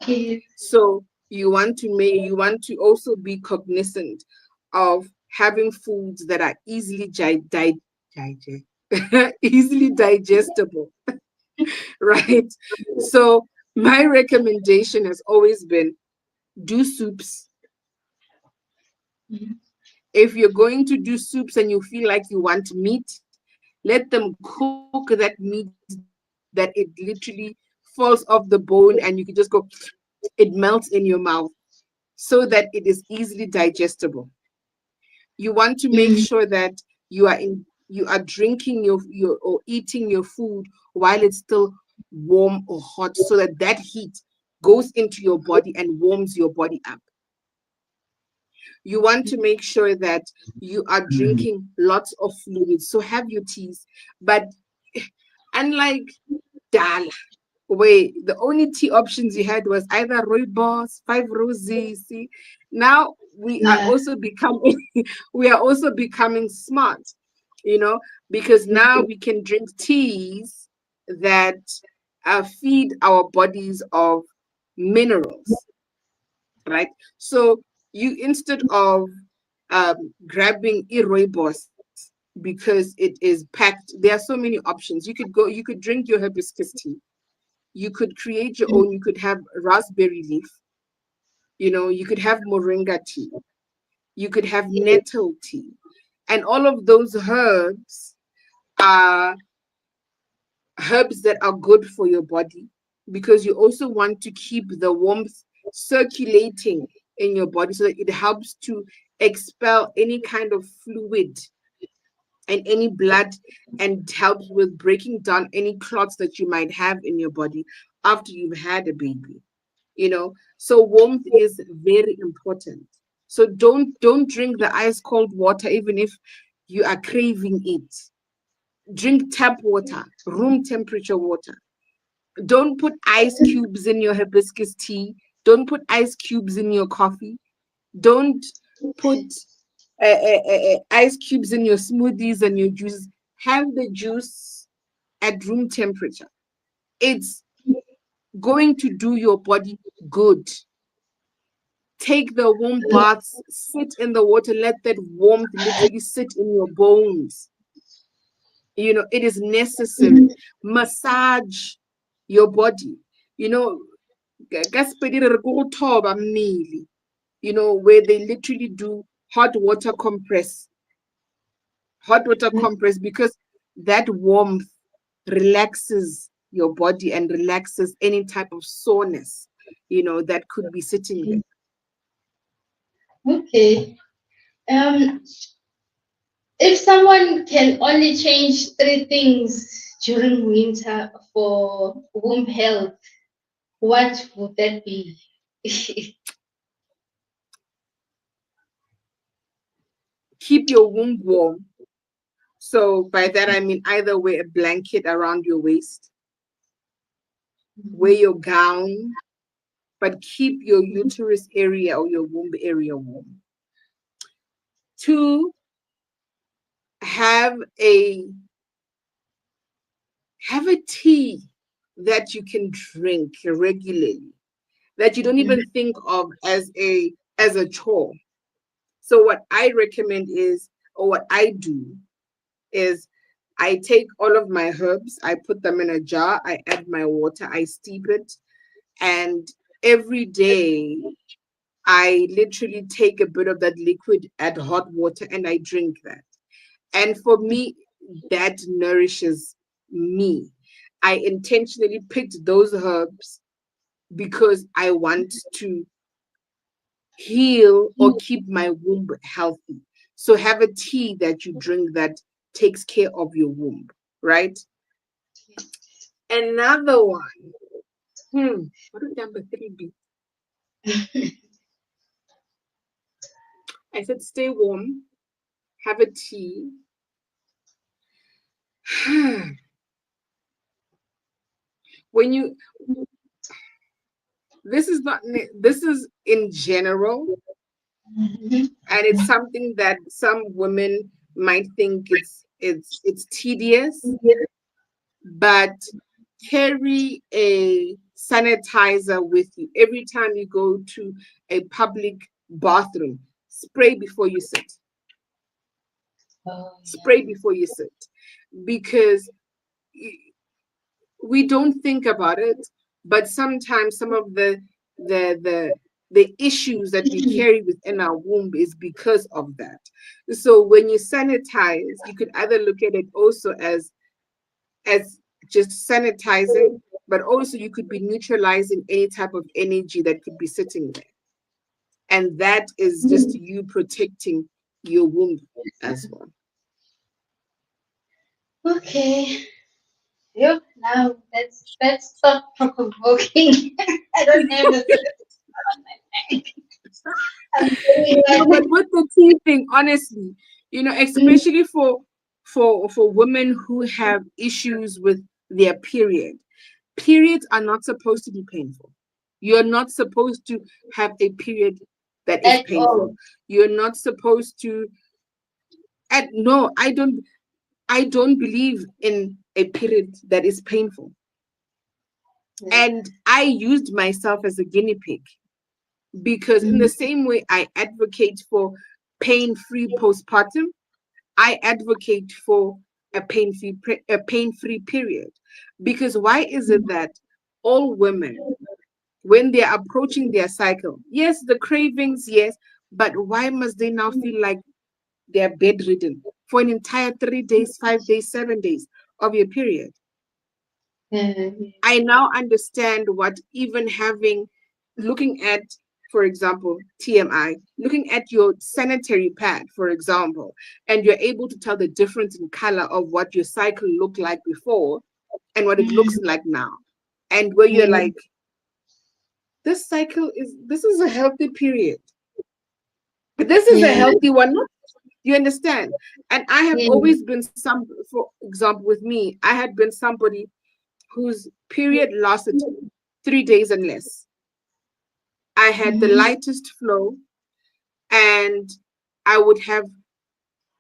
yes. So you want to also be cognizant of having foods that are easily digestible, right? So my recommendation has always been do soups. Mhm. If you're going to do soups and you feel like you want meat, let them cook that meat that it literally falls off the bone and you can just go, it melts in your mouth so that it is easily digestible. You want to make Mm, sure that you are drinking your or eating your food while it's still warm or hot so that that heat goes into your body and warms your body up. You want to make sure that you are drinking lots of fluids. So have your teas. But unlike Dal, where the only tea options you had was either rooibos, five roses. See, now we are yeah. also becoming we are also becoming smart, you know, because now we can drink teas that feed our bodies of minerals, right? So you, instead of grabbing rooibos because it is packed, there are so many options. You could drink your hibiscus tea. You could create your own. You could have raspberry leaf. You could have moringa tea. You could have nettle tea. And all of those herbs are herbs that are good for your body because you also want to keep the warmth circulating in your body so that it helps to expel any kind of fluid and any blood and helps with breaking down any clots that you might have in your body after you've had a baby. So warmth is very important. So don't drink the ice cold water even if you are craving it. Drink tap water, room temperature water. Don't put ice cubes in your hibiscus tea. Don't put ice cubes in your coffee. Don't put ice cubes in your smoothies and your juices. Have the juice at room temperature. It's going to do your body good. Take the warm baths, sit in the water, let that warmth literally sit in your bones. It is necessary. Massage your body. You know, Gaspedi re go thoba mmele, where they literally do hot water compress, because that warmth relaxes your body and relaxes any type of soreness, that could be sitting there. Okay. If someone can only change three things during winter for womb health, what would that be? Keep your womb warm. So by that I mean either wear a blanket around your waist, wear your gown, but keep your uterus area or your womb area warm. Two, have a have a tea that you can drink regularly, that you don't even think of as a chore. So what I recommend is, or what I do is, I take all of my herbs, I put them in a jar, I add my water, I steep it, and every day I literally take a bit of that liquid, add hot water, and I drink that. And for me, that nourishes me. I intentionally picked those herbs because I want to heal or keep my womb healthy. So have a tea that you drink that takes care of your womb, right? Another one. What would number three be? I said stay warm, have a tea. When you This is not this is in general, and it's something that some women might think it's tedious, but carry a sanitizer with you every time you go to a public bathroom. Spray before you sit. Oh, Spray before you sit, because we don't think about it, but sometimes some of the the the issues that we carry within our womb is because of that. So when you sanitize, you could either look at it also as just sanitizing, but also you could be neutralizing any type of energy that could be sitting there. And that is just you protecting your womb as well. yeah. Okay. Yep. Now that's thought provoking. I don't have the I'm very No, glad. but with the tea thing, honestly, especially for women who have issues with their period, periods are not supposed to be painful. You're not supposed to have a period that is At painful. all. You're not supposed to. And no, I don't believe in a period that is painful. Yeah. And I used myself as a guinea pig, because in the same way I advocate for pain-free postpartum, I advocate for a pain-free period. Because why is it that all women, when they're approaching their cycle, yes, the cravings, yes, but why must they now feel like they're bedridden for an entire 3 days, 5 days, 7 days of your period? Yeah. I now understand what even looking at, for example, TMI, looking at your sanitary pad, for example, and you're able to tell the difference in color of what your cycle looked like before and what it looks like now. And where you're Yeah. like, this is a healthy period. This is a Yeah. healthy one. You understand? And I have Yeah. always been for example, with me, I had been somebody whose period lasted 3 days and less. I had the Mm-hmm. lightest flow, and I would have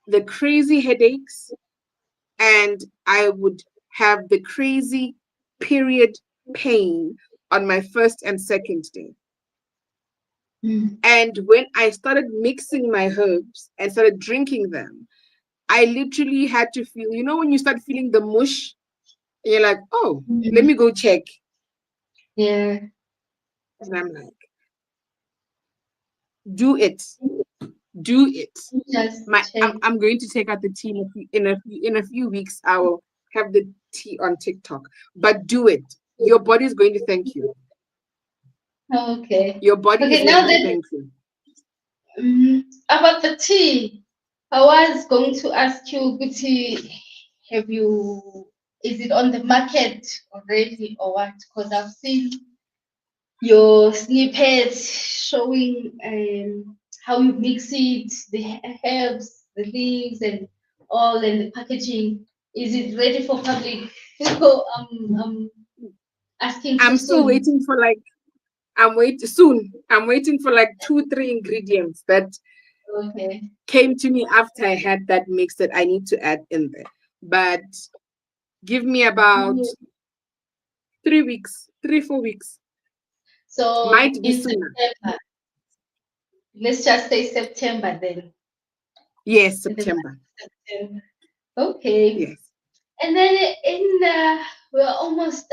the crazy headaches, and I would have the crazy period pain on my first and second day. Mm. And when I started mixing my herbs and started drinking them, I literally had to feel, when you start feeling the mush, and you're like, oh, let me Mm. go check. Yeah. And I'm like, do it, do it. Just I'm, check. I'm going to take out the tea in a few weeks. I will have the tea on TikTok, but do it. Your body is going to thank you. Okay. Your body is Okay. going Now to that thank you. about the tea, I was going to ask you, Guti, have you? Is it on the market already or what? Because I've seen your snippets showing how you mix it, the herbs, the leaves, and all, and the packaging. Is it ready for public? So I'm asking too I'm still soon. waiting for like I'm waiting soon. I'm waiting for like 2, 3 ingredients that Okay. came to me after I had that mix that I need to add in there. But give me about 3 weeks, 3, 4 weeks. So Might be in sooner. September, let's just say September then. Yes, In the month September. of September. Okay. Yes. And then we're almost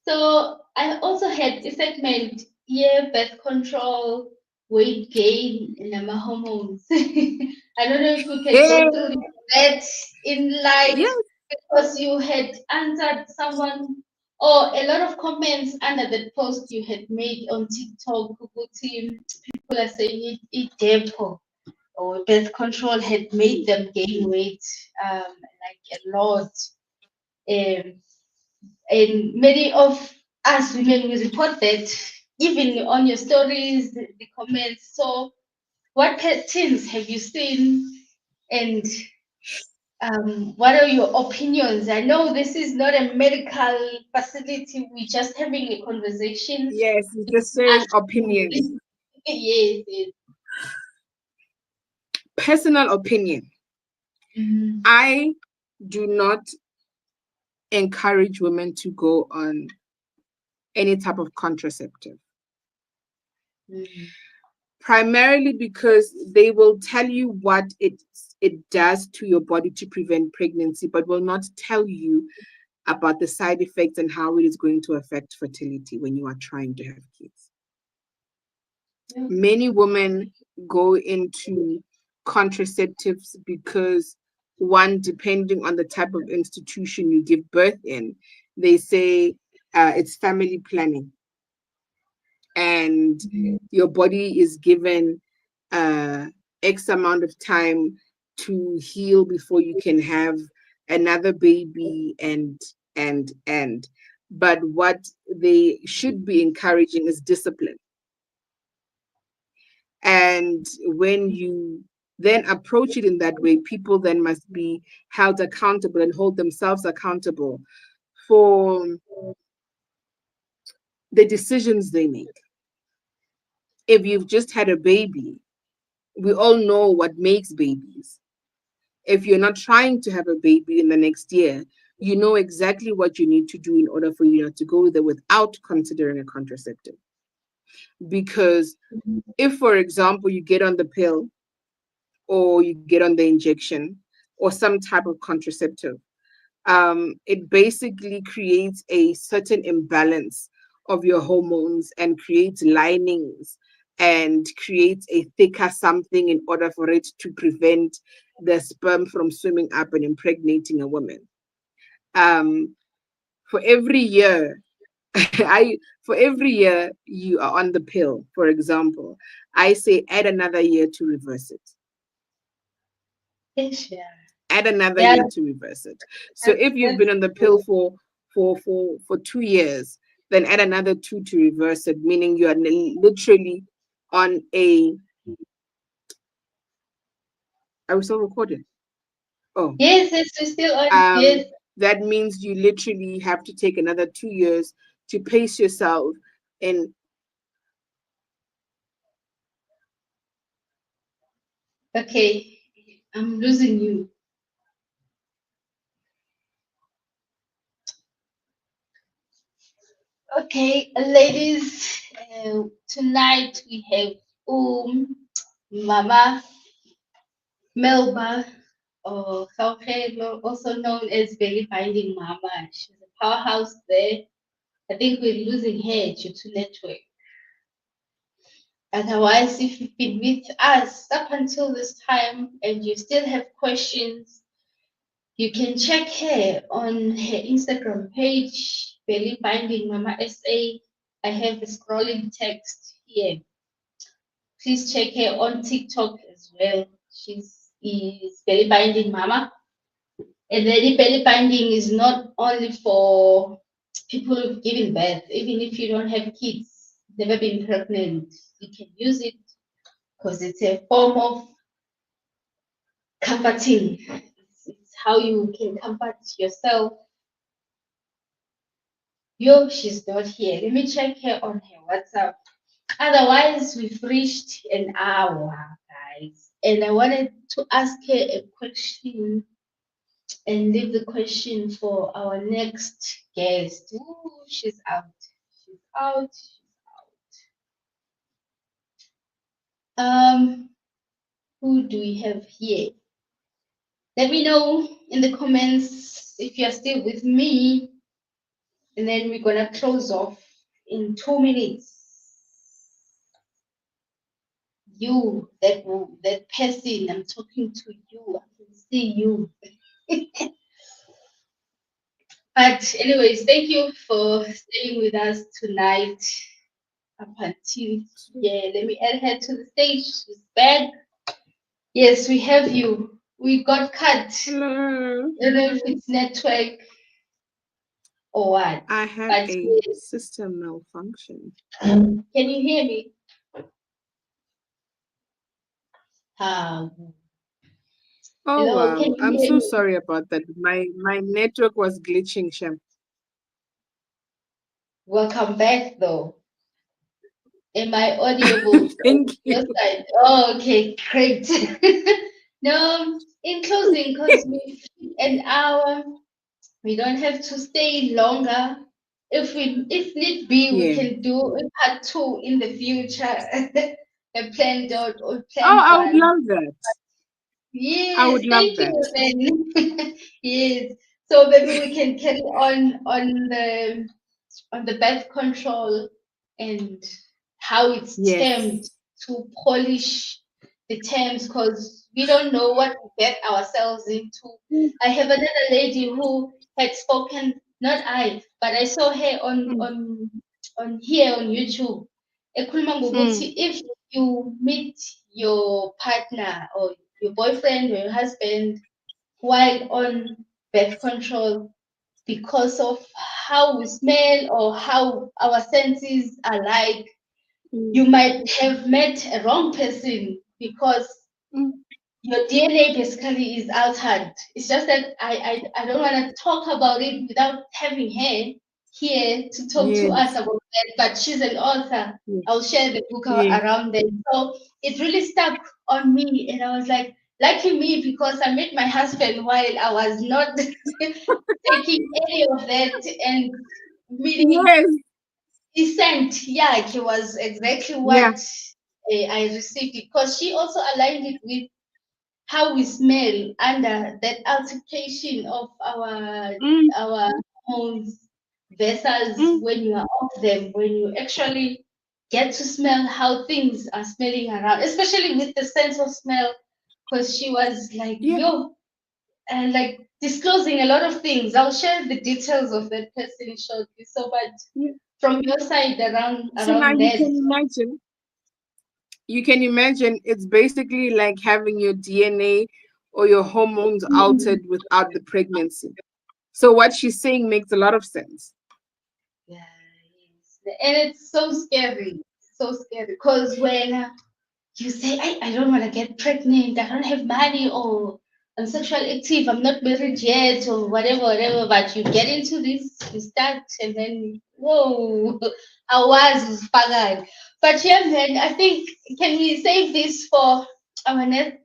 So I also had a segment, yeah, birth control, weight gain, and hormones. I don't know if we can Hey, go through that in light yes. because you had answered someone or a lot of comments under the post you had made on TikTok. People are saying it Depo or birth control had made them gain weight like a lot. Um, and many of us women will report that even on your stories, the comments. So, what patterns have you seen, and what are your opinions? I know this is not a medical facility; we're just having a conversation. Yes, it's just It's sharing us. opinion. Yes, yes. Personal opinion. Mhm. I do not encourage women to go on any type of contraceptive. Mhm. Primarily because they will tell you what it does to your body to prevent pregnancy, but will not tell you about the side effects and how it is going to affect fertility when you are trying to have kids. Okay. Many women go into contraceptives because, one, depending on the type of institution you give birth in, they say it's family planning, and your body is given uh, X amount of time to heal before you can have another baby, and but what they should be encouraging is discipline. And when you then approach it in that way, people then must be held accountable and hold themselves accountable for the decisions they make. If you've just had a baby, we all know what makes babies. If you're not trying to have a baby in the next year, you know exactly what you need to do in order for you not to go there without considering a contraceptive. Because if, for example, you get on the pill or you get on the injection or some type of contraceptive, it basically creates a certain imbalance of your hormones and creates linings and creates a thicker something in order for it to prevent the sperm from swimming up and impregnating a woman. Um, for every year, for every year you are on the pill, for example, I say add another year to reverse it. Yes, yeah. Add another Yeah, year to reverse it. So that's if you've that's been on the pill true. for 2 years, then add another two to reverse it, meaning you are literally on a. Are we still recording? Oh, Yes, yes, we're still on. Yes. um, that means you literally have to take another 2 years to pace yourself in. Okay. I'm losing you. Okay, ladies, tonight we have Mama Melba, or also known as Belly Binding Mama. She's a powerhouse there. I think we're losing her due to network. Otherwise, if you've been with us up until this time and you still have questions, you can check her on her Instagram page, Belly Binding Mama SA. I have a scrolling text here. Please check her on TikTok as well. She's is Belly Binding Mama. And belly binding is not only for people who've given birth, even if you don't have kids, never been pregnant, you can use it because it's a form of comforting. It's how you can comfort yourself. Yo, she's not here. Let me check her on her WhatsApp. Otherwise, we've reached an hour, guys. And I wanted to ask her a question and leave the question for our next guest. Ooh, she's out. She's out. Um, who do we have here? Let me know in the comments if you're still with me, and then we're gonna close off in 2 minutes. You, that person, I'm talking to you. I can see you. But anyways, thank you for staying with us tonight up until, yeah, let me add her to the stage. She's back. Yes, we have you. We got cut. Hello. I don't know if it's network or what, I had but a system malfunction. can you hear me? Oh Hello, can wow. you I'm hear so me? sorry about that. My network was glitching, Shem. Welcome back though. Am I audible from Thank you. your side? Oh, okay, great. No, in closing, because we an hour, we don't have to stay longer. If need be, we Yeah. can do a part two in the future. A planned out or Oh, planned I would one. love that. I Yes, would love thank that. you, then. Yes. So maybe we can carry on the birth control and how it's termed Yes. to polish the terms because we don't know what we get ourselves into. Mm, I have another lady who had spoken, not I, but I saw her on mm, on on here on YouTube. Ekhuluma ngokuthi mm, if you meet your partner or your boyfriend or your husband while on birth control because of how we smell or how our senses are like, mm, you might have met a wrong person because mm. your DNA basically is altered. It's just that I don't want to talk about it without having her here to talk to us Yes. about that. But she's an author. Yes. I'll share the book Yes. around them. So it really stuck on me, and I was like, lucky me because I met my husband while I was not taking any of that and meaning Yes. decent. Yeah, it was exactly Yeah. what I received because she also aligned it with how we smell under that altercation of Mm, our hormones versus mm. when you are off them, when you actually get to smell how things are smelling around, especially with the sense of smell. Because she was like, Yeah. yo, and like disclosing a lot of things. I'll share the details of that person shortly. So, but Yeah. from your side around So now you that, can imagine. You can imagine it's basically like having your DNA or your hormones mm, altered without the pregnancy. So what she's saying makes a lot of sense. yeah, And it's so scary because when you say, I don't want to get pregnant, I don't have money, or I'm sexually active, I'm not married yet, or whatever, whatever, but you get into this, you start, and then, whoa, I was faggot. But yeah, man, I think, can we save this for our next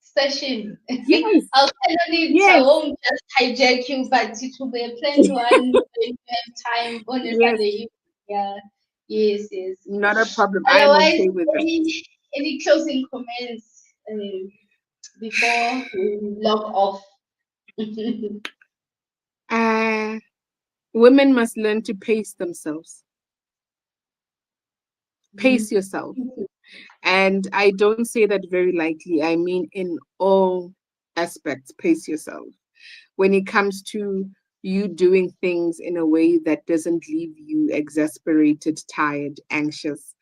session? Yes, I'll plan on it, I yes, won't just hijack you, but it will be a planned one when you have time on a yes. Sunday evening. Yeah, yes, yes. Not a problem. I am Otherwise, okay with that. any closing comments before we log off? Uh, Women must learn to pace themselves. Pace yourself. And I don't say that very lightly. I mean, in all aspects, pace yourself. When it comes to you doing things in a way that doesn't leave you exasperated, tired, anxious,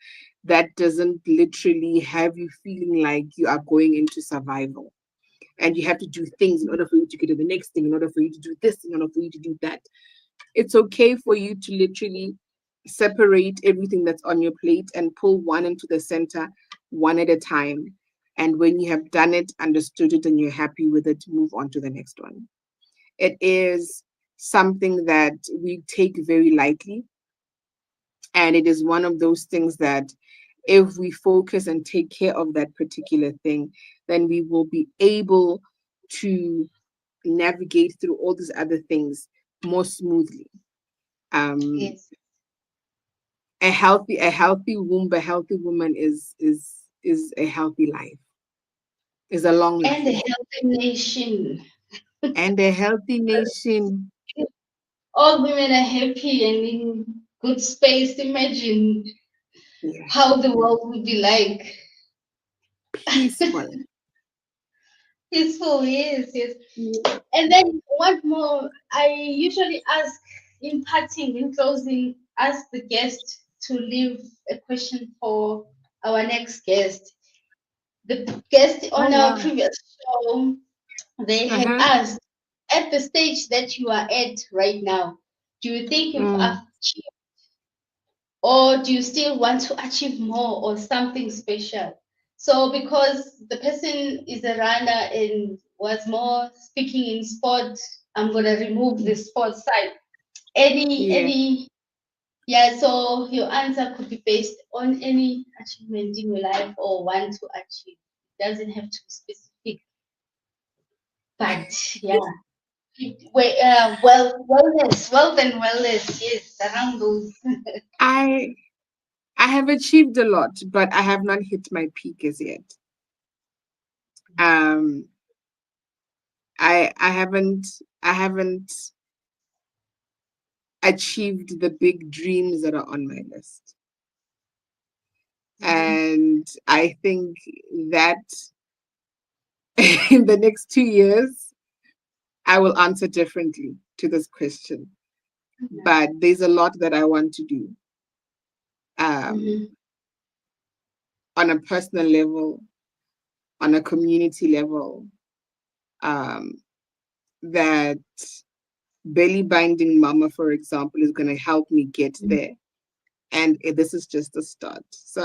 that doesn't literally have you feeling like you are going into survival and you have to do things in order for you to get to the next thing, in order for you to do this, in order for you to do that. It's okay for you to literally separate everything that's on your plate and pull one into the center, one at a time. And when you have done it, understood it, and you're happy with it, move on to the next one. It is something that we take very lightly. And it is one of those things that if we focus and take care of that particular thing, then we will be able to navigate through all these other things more smoothly. Um, Yes. a healthy womb, a healthy woman is a healthy life, is a long And a life, healthy nation. and a healthy nation. All women are happy and in good space. Imagine Yeah, how the world would be like. peaceful. Peaceful, yes, yes. Yeah. And then what more? I usually ask in parting, in closing, ask the guest to leave a question for our next guest. The guest Oh on our wow. previous show, they had Uh-huh. asked, at the stage that you are at right now, do you think you've Mm, achieved, or do you still want to achieve more or something special? So, because the person is a runner and was more speaking in sport, I'm gonna remove the sport side. yeah. Any, yeah. So your answer could be based on any achievement in your life or want to achieve. It doesn't have to be specific, but yeah. Wellness, wealth and wellness, yes, around those. I I have achieved a lot, but I have not hit my peak as yet. Um, I haven't achieved the big dreams that are on my list. Mhm. And I think that in the next 2 years, I will answer differently to this question. But there's a lot that I want to do um, Mhm. on a personal level, on a community level, um, that belly binding mama, for example, is going to help me get there. And this is just a start. So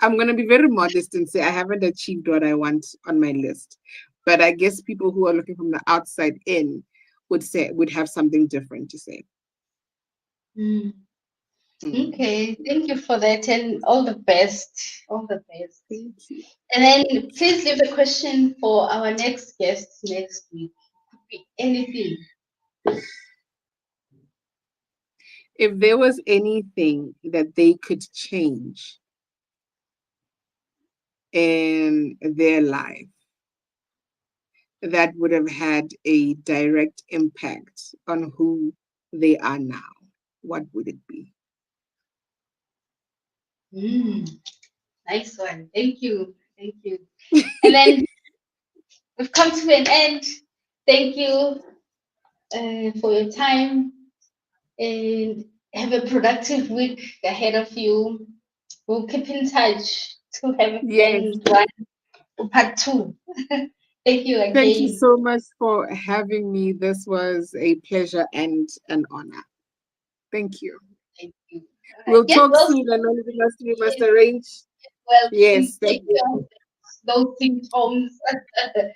I'm going to be very modest and say I haven't achieved what I want on my list. But I guess people who are looking from the outside in would have something different to say. Mm. Mm. Okay, thank you for that and all the best. All the best. Thank you. And then please leave a question for our next guest next week. Could be anything. If there was anything that they could change in their life that would have had a direct impact on who they are now, what would it be? Mm, nice one. Thank you. Thank you. And then we've come to an end. Thank you for your time and have a productive week ahead of you. We'll keep in touch to have a Yes. planned one, part two. Thank you Thank you again. so much for having me. This was a pleasure and an honor. Thank you. Thank you. All right. We'll talk soon, and then we must Yes, arrange. well, Yes, please take care of definitely. those symptoms. The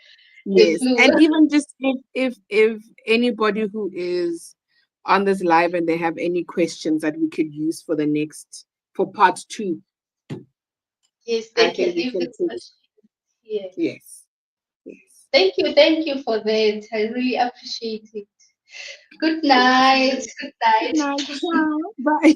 Yes, flu. and even just if anybody who is on this live and they have any questions that we could use for the next for part two, Yes, I they can think we leave the can take. question. Yes. Yes, yes. Thank you for that. I really appreciate it. Good Thank night. you. Good Good night. night. Ciao. Bye.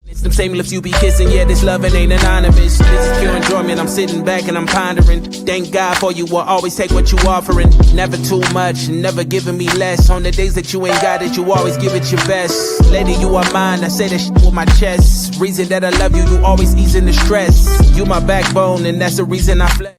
It's them same lips you be kissing, yeah, this loving ain't anonymous. This is pure enjoyment, I'm sitting back and I'm pondering. Thank God for you, will always take what you offering. Never too much, never giving me less. On the days that you ain't got it, you always give it your best. Lady, you are mine, I say that shit with my chest. Reason that I love you, you always easing the stress. You my backbone and that's the reason I flex.